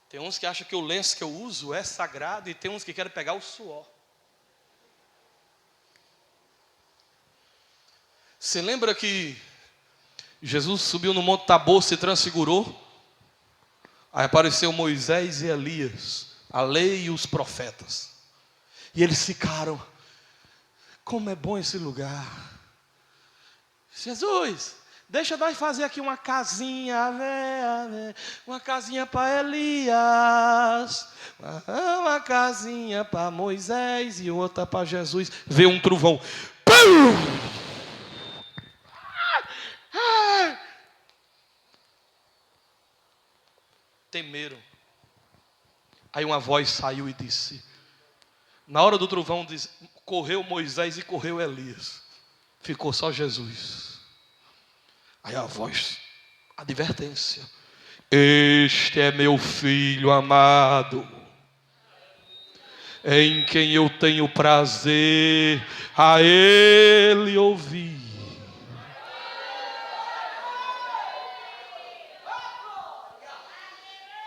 Tem uns que acham que o lenço que eu uso é sagrado, e tem uns que querem pegar o suor. Você lembra que Jesus subiu no Monte Tabor, se transfigurou? Aí apareceu Moisés e Elias, a lei e os profetas. E eles ficaram: como é bom esse lugar. Jesus, deixa nós fazer aqui uma casinha, uma casinha para Elias, uma casinha para Moisés e outra para Jesus. Veio um trovão. Pum! Temeram. Aí uma voz saiu e disse, na hora do trovão, correu Moisés e correu Elias, ficou só Jesus. Aí a voz, advertência: este é meu filho amado, em quem eu tenho prazer, a ele ouvir.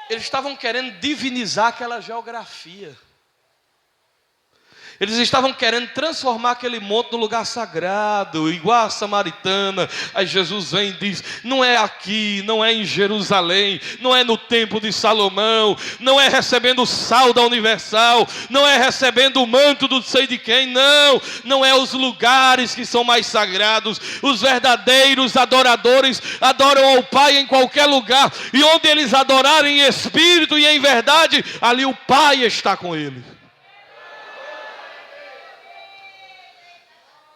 Eles estavam querendo divinizar aquela geografia. Eles estavam querendo transformar aquele monte num lugar sagrado, igual a Samaritana. Aí Jesus vem e diz: não é aqui, não é em Jerusalém, não é no templo de Salomão, não é recebendo o sal da Universal, não é recebendo o manto do sei de quem, não é os lugares que são mais sagrados. Os verdadeiros adoradores adoram ao Pai em qualquer lugar, e onde eles adorarem em espírito e em verdade, ali o Pai está com eles.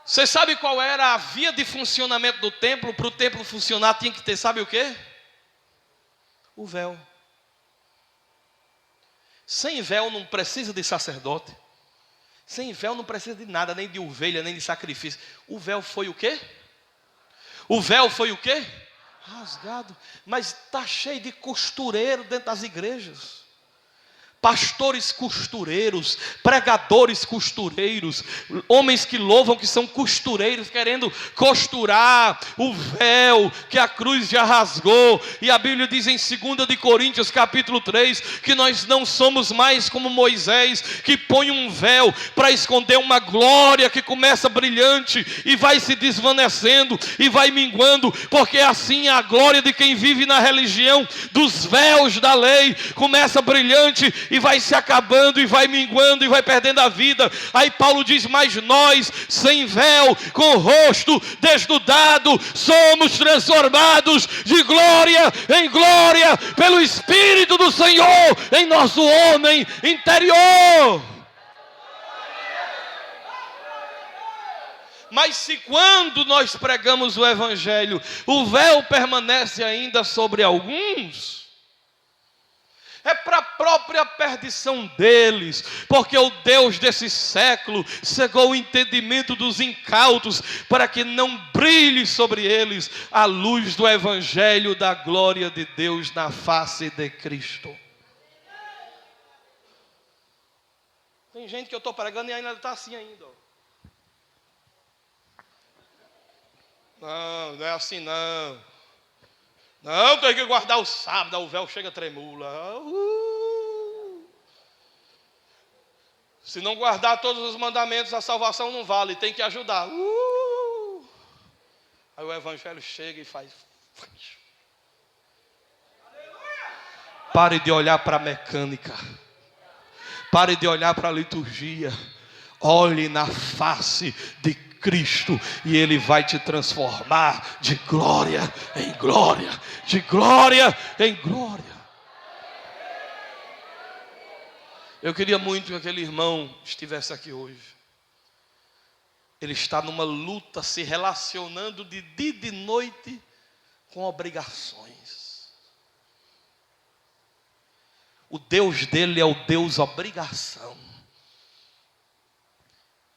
Você sabe qual era a via de funcionamento do templo? Para o templo funcionar tinha que ter, sabe o quê? O véu. Sem véu não precisa de sacerdote. Sem véu não precisa de nada, nem de ovelha, nem de sacrifício. O véu foi o quê? O véu foi o quê? Rasgado. Mas está cheio de costureiro dentro das igrejas. Pastores costureiros, pregadores costureiros, homens que louvam que são costureiros, querendo costurar o véu que a cruz já rasgou. E a Bíblia diz em 2 de Coríntios capítulo 3, que nós não somos mais como Moisés, que põe um véu para esconder uma glória que começa brilhante e vai se desvanecendo e vai minguando, porque assim é a glória de quem vive na religião dos véus da lei, começa brilhante e vai se acabando e vai minguando e vai perdendo a vida. Aí Paulo diz: mas nós, sem véu, com o rosto desnudado, somos transformados de glória em glória pelo Espírito do Senhor em nosso homem interior. Mas se quando nós pregamos o Evangelho, o véu permanece ainda sobre alguns, é para a própria perdição deles, porque o Deus desse século cegou o entendimento dos incautos, para que não brilhe sobre eles a luz do Evangelho da glória de Deus na face de Cristo. Tem gente que eu estou pregando e ainda está assim ainda. Não, não é assim não. Não, tem que guardar o sábado, o véu chega tremula. Se não guardar todos os mandamentos, a salvação não vale, tem que ajudar. Aí o Evangelho chega e faz. Pare de olhar para a mecânica. Pare de olhar para a liturgia. Olhe na face de Cristo e Ele vai te transformar de glória em glória, de glória em glória. Eu queria muito que aquele irmão estivesse aqui hoje. Ele está numa luta, se relacionando de dia e de noite com obrigações. O Deus dele é o Deus obrigação.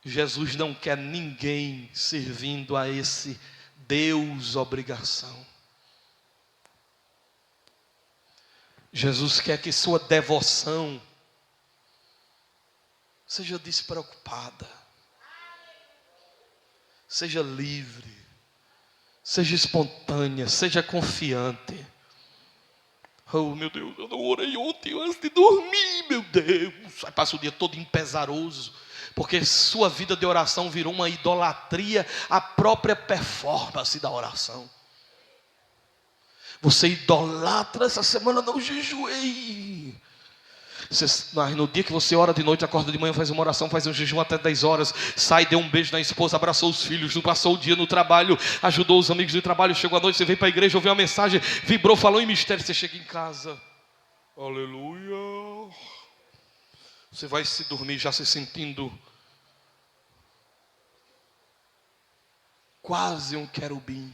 Jesus não quer ninguém servindo a esse Deus obrigação. Jesus quer que sua devoção seja despreocupada, seja livre, seja espontânea, seja confiante. Oh meu Deus, eu não orei ontem antes de dormir, meu Deus. Aí passa o dia todo empesaroso, porque sua vida de oração virou uma idolatria à própria performance da oração. Você idolatra: essa semana não jejuei. No dia que você ora de noite, acorda de manhã, faz uma oração, faz um jejum até 10 horas, sai, deu um beijo na esposa, abraçou os filhos, passou o dia no trabalho, ajudou os amigos do trabalho, chegou à noite, você veio para a igreja, ouviu uma mensagem, vibrou, falou em mistério, você chega em casa, aleluia, você vai se dormir já se sentindo quase um querubim.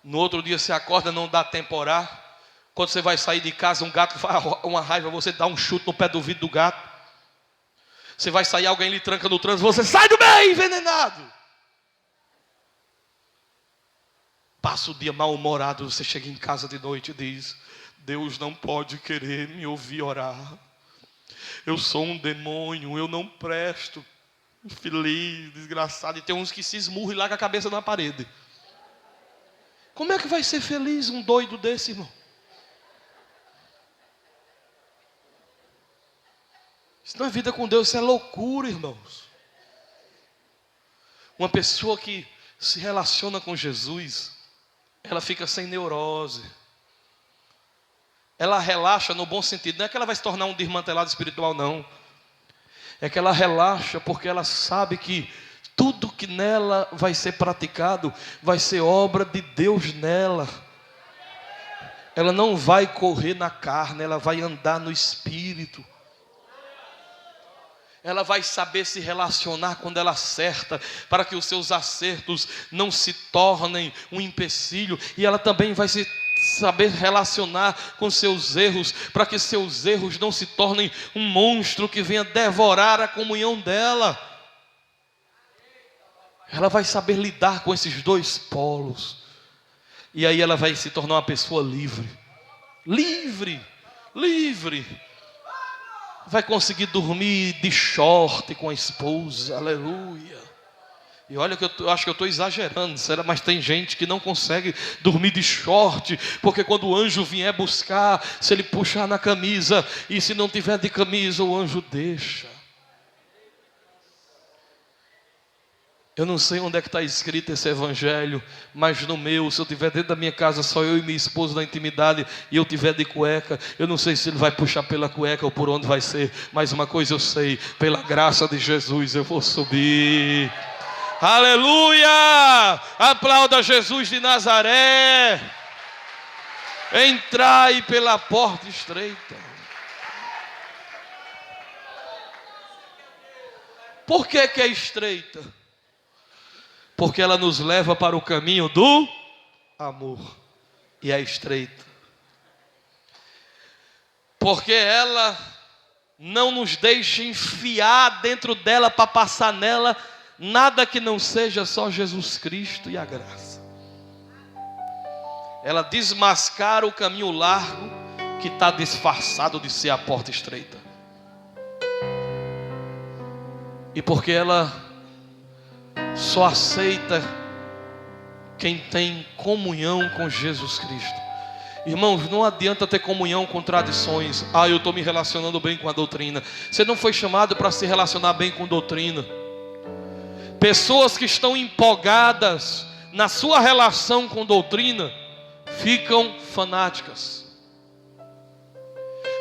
No outro dia você acorda, não dá tempo a orar. Quando você vai sair de casa, um gato faz uma raiva, você dá um chute no pé do vidro do gato. Você vai sair, alguém lhe tranca no trânsito, você sai do meio, envenenado. Passa o dia mal-humorado, você chega em casa de noite e diz: Deus não pode querer me ouvir orar. Eu sou um demônio, eu não presto. Infeliz, desgraçado. E tem uns que se esmurram e largam a cabeça na parede. Como é que vai ser feliz um doido desse, irmão? Isso não é vida com Deus, isso é loucura, irmãos. Uma pessoa que se relaciona com Jesus, ela fica sem neurose. Ela relaxa no bom sentido. Não é que ela vai se tornar um desmantelado espiritual, não. É que ela relaxa porque ela sabe que tudo que nela vai ser praticado vai ser obra de Deus nela. Ela não vai correr na carne, ela vai andar no Espírito. Ela vai saber se relacionar quando ela acerta, para que os seus acertos não se tornem um empecilho. E ela também vai se saber relacionar com seus erros, para que seus erros não se tornem um monstro que venha devorar a comunhão dela. Ela vai saber lidar com esses dois polos. E aí ela vai se tornar uma pessoa livre. Livre, livre. Vai conseguir dormir de short com a esposa, aleluia. E olha que eu acho que eu estou exagerando, mas tem gente que não consegue dormir de short, porque quando o anjo vier buscar, se ele puxar na camisa, e se não tiver de camisa, o anjo deixa. Eu não sei onde é que está escrito esse evangelho, mas no meu, se eu estiver dentro da minha casa, só eu e minha esposa na intimidade, e eu estiver de cueca, eu não sei se ele vai puxar pela cueca ou por onde vai ser, mas uma coisa eu sei, pela graça de Jesus eu vou subir. Aleluia! Aplauda Jesus de Nazaré. Entrai pela porta estreita. Por que é estreita? Porque ela nos leva para o caminho do amor. E é estreita. Porque ela não nos deixa enfiar dentro dela para passar nela nada que não seja só Jesus Cristo e a graça. Ela desmascara o caminho largo que está disfarçado de ser a porta estreita. E porque ela só aceita quem tem comunhão com Jesus Cristo. Irmãos, não adianta ter comunhão com tradições. Eu estou me relacionando bem com a doutrina. Você não foi chamado para se relacionar bem com doutrina. Pessoas que estão empolgadas na sua relação com doutrina ficam fanáticas.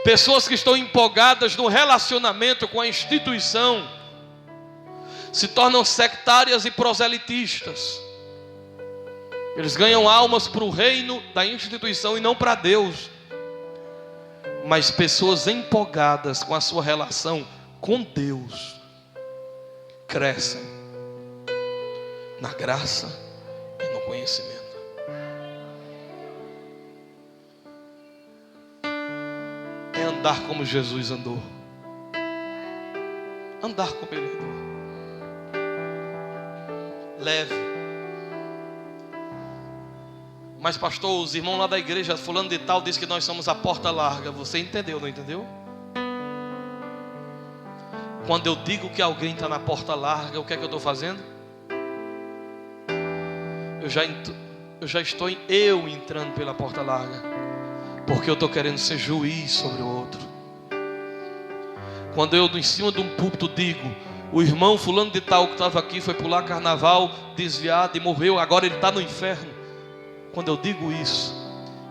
Pessoas que estão empolgadas no relacionamento com a instituição se tornam sectárias e proselitistas. Eles ganham almas para o reino da instituição e não para Deus. Mas pessoas empolgadas com a sua relação com Deus crescem na graça e no conhecimento. É andar como Jesus andou. Andar como Ele andou. Leve. Mas pastor, os irmãos lá da igreja fulano de tal diz que nós somos a porta larga. Você entendeu, não entendeu? Quando eu digo que alguém está na porta larga, o que é que eu estou fazendo? Eu já estou entrando pela porta larga, porque eu estou querendo ser juiz sobre o outro. Quando eu em cima de um púlpito digo: o irmão fulano de tal que estava aqui foi pular carnaval, desviado e morreu, agora ele está no inferno. Quando eu digo isso,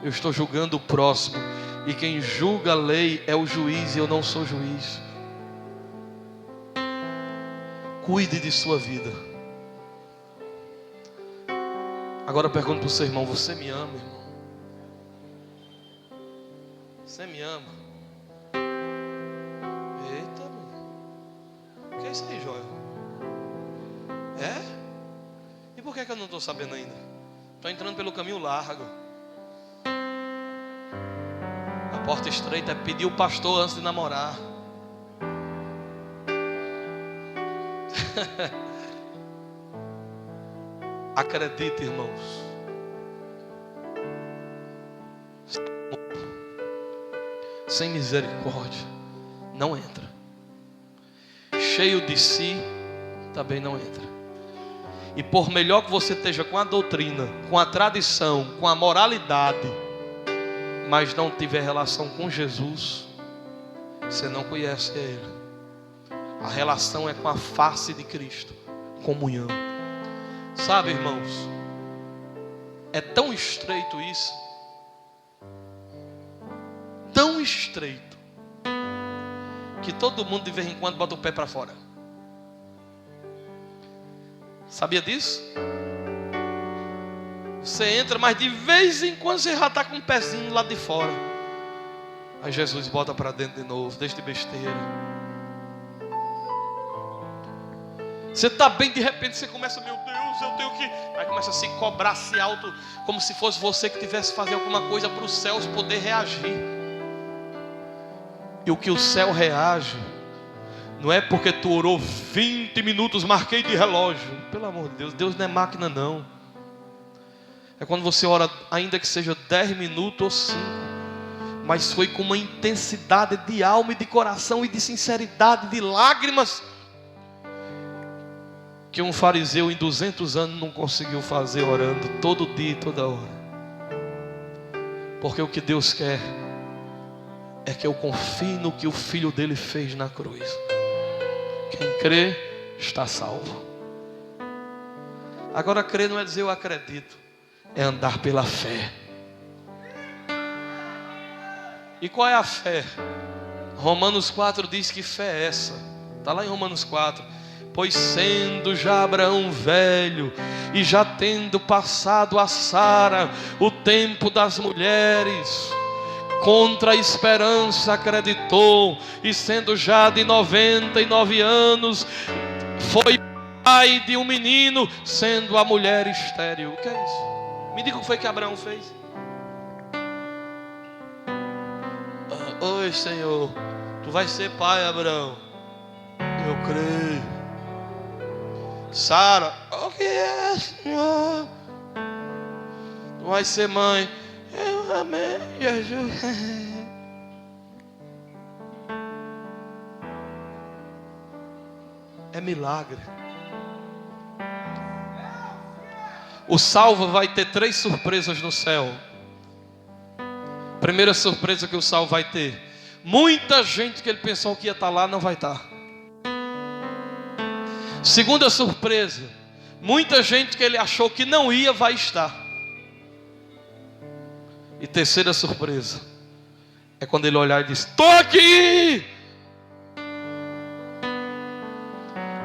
eu estou julgando o próximo. E quem julga a lei é o juiz, e eu não sou juiz. Cuide de sua vida. Agora eu pergunto para o seu irmão: você me ama, irmão? Você me ama? Eita, meu. O que é isso aí, Joel? É? E por que eu não estou sabendo ainda? Estou entrando pelo caminho largo. A porta estreita é pedir o pastor antes de namorar. Acredite, irmãos. Sem misericórdia não entra. Cheio de si também não entra. E por melhor que você esteja com a doutrina, com a tradição, com a moralidade, mas não tiver relação com Jesus, você não conhece Ele. A relação é com a face de Cristo, comunhão. Sabe, irmãos, é tão estreito isso, tão estreito, que todo mundo de vez em quando bota o pé para fora. Sabia disso? Você entra, mas de vez em quando você já está com um pezinho lá de fora. Aí Jesus bota para dentro de novo. Deixa de besteira. Você está bem, de repente você começa, meu Deus, eu tenho que... Aí começa a se cobrar, se alto, como se fosse você que tivesse que fazer alguma coisa para os céus poder reagir. E o que o céu reage, não é porque tu orou 20 minutos, marquei de relógio. Pelo amor de Deus, Deus não é máquina não. É quando você ora, ainda que seja 10 minutos ou 5, mas foi com uma intensidade de alma e de coração e de sinceridade, de lágrimas, que um fariseu em 200 anos não conseguiu fazer orando todo dia e toda hora. Porque o que Deus quer é que eu confie no que o Filho dele fez na cruz. Quem crê está salvo. Agora crer não é dizer eu acredito, é andar pela fé. E qual é a fé? Romanos 4 diz que fé é essa. Está lá em Romanos 4. Pois sendo já Abraão velho, e já tendo passado a Sara o tempo das mulheres, contra a esperança acreditou, e sendo já de 99 anos, foi pai de um menino, sendo a mulher estéril. O que é isso? Me diga o que foi que Abraão fez. Oi, Senhor, tu vais ser pai, Abraão. Eu creio. Sara, o que é, Senhor? Tu vai ser mãe. Eu amei Jesus. É milagre. O salvo vai ter 3 surpresas no céu. Primeira surpresa que o salvo vai ter: muita gente que ele pensou que ia estar lá não vai estar. Segunda surpresa: muita gente que ele achou que não ia vai estar. E terceira surpresa é quando ele olhar e diz: estou aqui.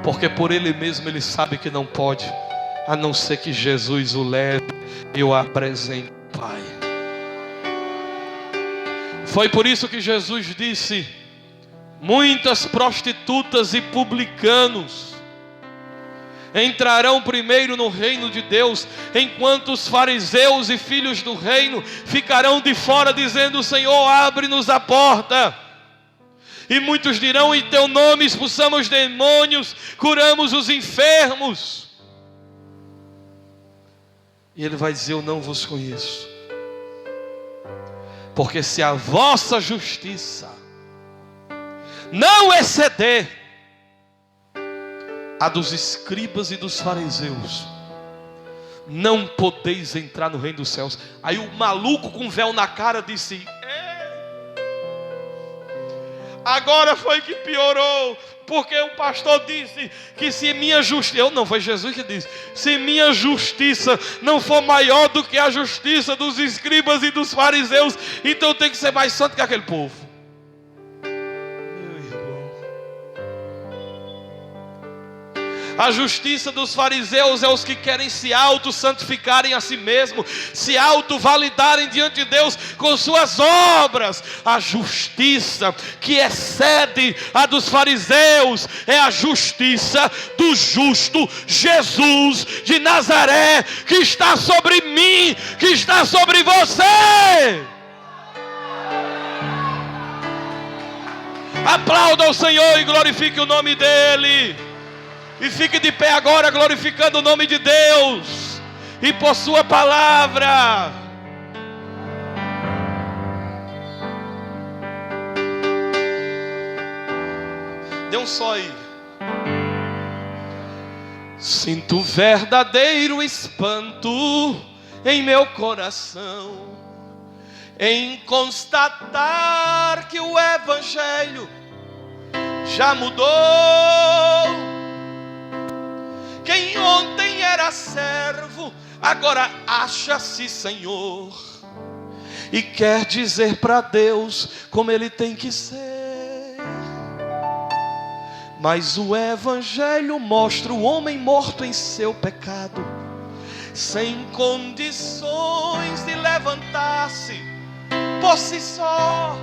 Porque por ele mesmo ele sabe que não pode, a não ser que Jesus o leve e o apresente ao Pai. Foi por isso que Jesus disse: muitas prostitutas e publicanos entrarão primeiro no reino de Deus, enquanto os fariseus e filhos do reino ficarão de fora, dizendo: Senhor, abre-nos a porta. E muitos dirão: em teu nome expulsamos demônios, curamos os enfermos. E ele vai dizer: eu não vos conheço. Porque se a vossa justiça não exceder a dos escribas e dos fariseus, não podeis entrar no reino dos céus. Aí o maluco com véu na cara disse: agora foi que piorou, porque o pastor disse que se minha justiça, não, foi Jesus que disse, se minha justiça não for maior do que a justiça dos escribas e dos fariseus, então eu tenho que ser mais santo que aquele povo. A justiça dos fariseus é os que querem se auto-santificarem a si mesmos, se auto-validarem diante de Deus com suas obras. A justiça que excede a dos fariseus é a justiça do justo Jesus de Nazaré, que está sobre mim, que está sobre você. Aplauda o Senhor e glorifique o nome dEle. E fique de pé agora, glorificando o nome de Deus e por sua palavra. Dê um só aí. Sinto verdadeiro espanto em meu coração em constatar que o Evangelho já mudou. Quem ontem era servo, agora acha-se Senhor, e quer dizer para Deus como Ele tem que ser. Mas o Evangelho mostra o homem morto em seu pecado, sem condições de levantar-se por si só.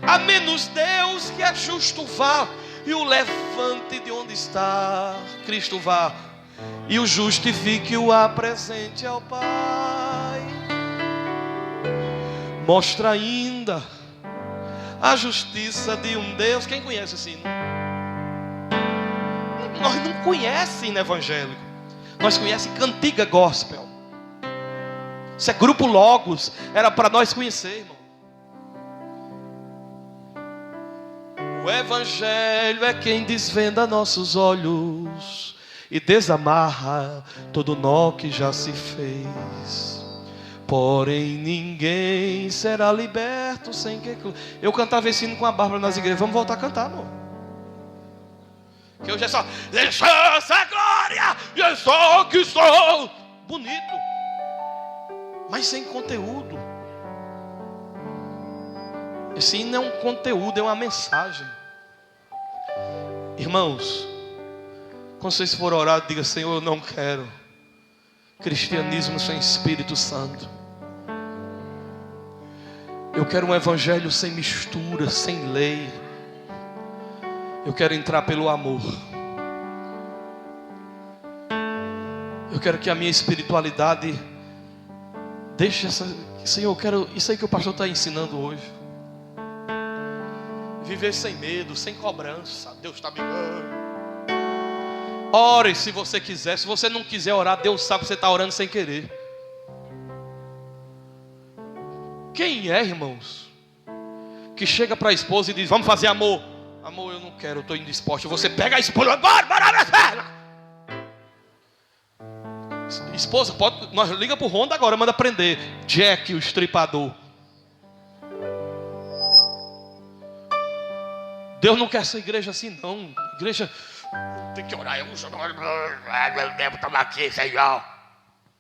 A menos Deus, que é justo, vá e o levante de onde está. Cristo vá e o justifique e o apresente ao Pai. Mostra ainda a justiça de um Deus. Quem conhece esse hino? Nós não conhecemos hino evangélico. Nós conhecemos cantiga gospel. Isso é grupo Logos. Era para nós conhecer, irmão. O evangelho é quem desvenda nossos olhos e desamarra todo nó que já se fez. Porém ninguém será liberto sem que... Eu cantava esse hino com a Bárbara nas igrejas. Vamos voltar a cantar, amor. Que hoje é só essa glória, eu sou o que sou. Bonito, mas sem conteúdo. Esse hino é um conteúdo, é uma mensagem. Irmãos, quando vocês forem orar, diga: Senhor, eu não quero cristianismo sem Espírito Santo. Eu quero um evangelho sem mistura, sem lei. Eu quero entrar pelo amor. Eu quero que a minha espiritualidade deixe essa... Senhor, eu quero isso aí que o pastor está ensinando hoje. Viver sem medo, sem cobrança. Deus está me dando. Ore se você quiser. Se você não quiser orar, Deus sabe que você está orando sem querer. Quem é, irmãos, que chega para a esposa e diz: vamos fazer amor? Amor, eu não quero, eu estou indisposto. Você pega a esposa, bora. Esposa, pode, nós liga para o Honda agora, manda prender Jack, o estripador. Deus não quer essa igreja assim, não. Igreja tem que orar. Eu devo tomar aqui, Senhor.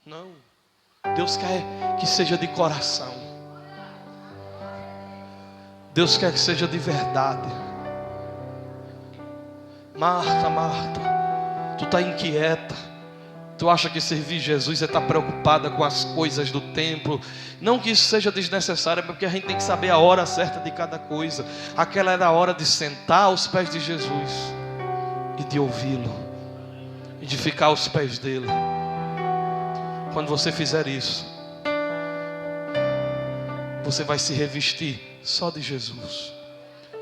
Não. Deus quer que seja de coração. Deus quer que seja de verdade. Marta, Marta, tu está inquieta. Tu acha que servir Jesus, você está preocupada com as coisas do templo. Não que isso seja desnecessário, porque a gente tem que saber a hora certa de cada coisa. Aquela era a hora de sentar aos pés de Jesus e de ouvi-lo, e de ficar aos pés dele. Quando você fizer isso, você vai se revestir só de Jesus.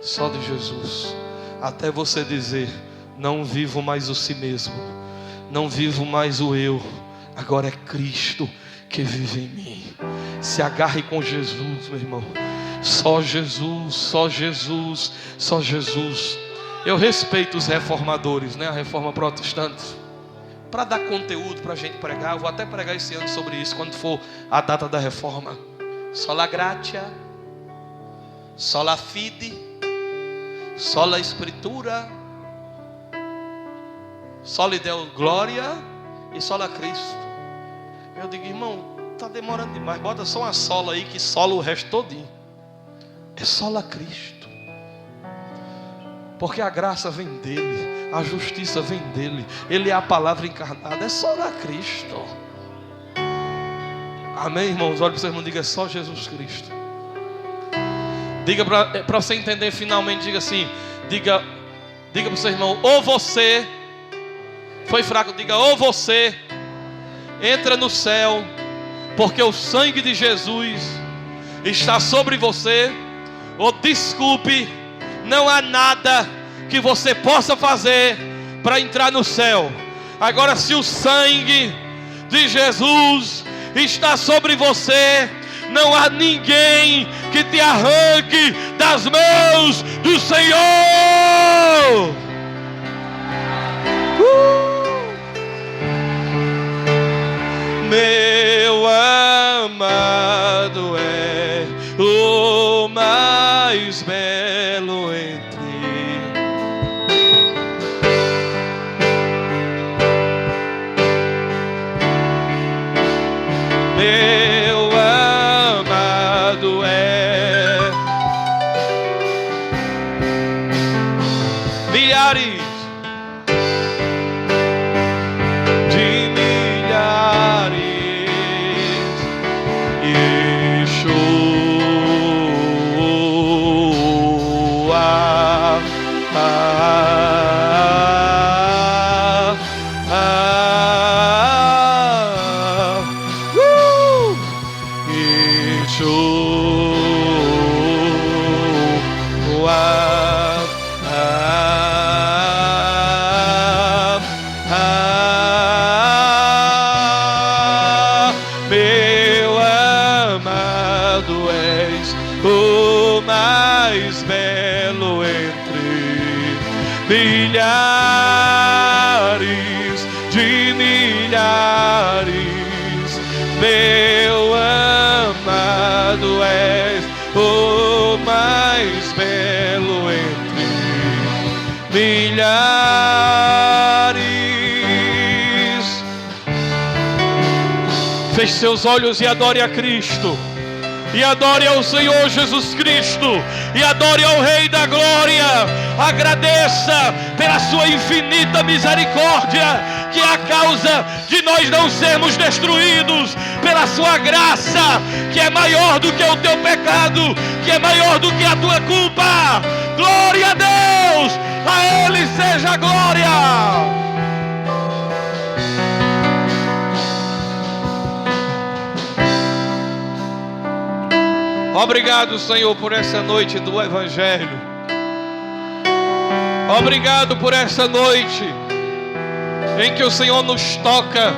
Só de Jesus. Até você dizer: não vivo mais o si mesmo, não vivo mais o eu, agora é Cristo que vive em mim. Se agarre com Jesus, meu irmão. Só Jesus, só Jesus, só Jesus. Eu respeito os reformadores, né? A reforma protestante. Para dar conteúdo para a gente pregar, eu vou até pregar esse ano sobre isso, quando for a data da reforma. Sola gratia, sola fide, sola escritura, sola deo glória e sola Cristo. Eu digo: irmão, está demorando demais. Bota só uma sola aí que sola o resto todinho. É sola Cristo. Porque a graça vem dele, a justiça vem dele. Ele é a palavra encarnada. É sola Cristo. Amém, irmãos? Olha para o seu irmão e diga: é só Jesus Cristo. Diga para você entender finalmente. Diga assim: diga para o seu irmão: ou você foi fraco, diga: ou você entra no céu, porque o sangue de Jesus está sobre você, ou desculpe, não há nada que você possa fazer para entrar no céu. Agora, se o sangue de Jesus está sobre você, não há ninguém que te arranque das mãos do Senhor. Meu amado é o mais belo entre. Meu amado é milhares de milhares. Yeshua, és o mais belo entre milhares de milhares. Meu amado, és o mais belo entre milhares. Feche seus olhos e adore a Cristo, e adore ao Senhor Jesus Cristo, e adore ao Rei da Glória. Agradeça pela sua infinita misericórdia, que é a causa de nós não sermos destruídos, pela sua graça, que é maior do que o teu pecado, que é maior do que a tua culpa. Glória a Deus, a Ele seja a glória. Obrigado, Senhor, por essa noite do Evangelho. Obrigado por essa noite em que o Senhor nos toca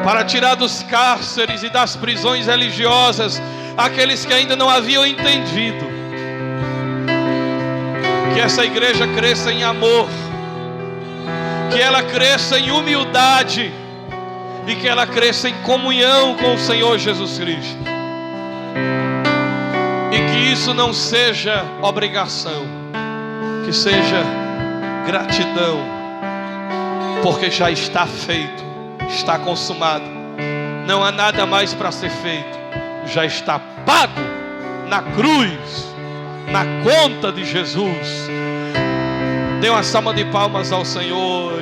para tirar dos cárceres e das prisões religiosas aqueles que ainda não haviam entendido. Que essa igreja cresça em amor, que ela cresça em humildade e que ela cresça em comunhão com o Senhor Jesus Cristo. E que isso não seja obrigação, que seja gratidão, porque já está feito, está consumado. Não há nada mais para ser feito, já está pago na cruz, na conta de Jesus. Dê uma salva de palmas ao Senhor.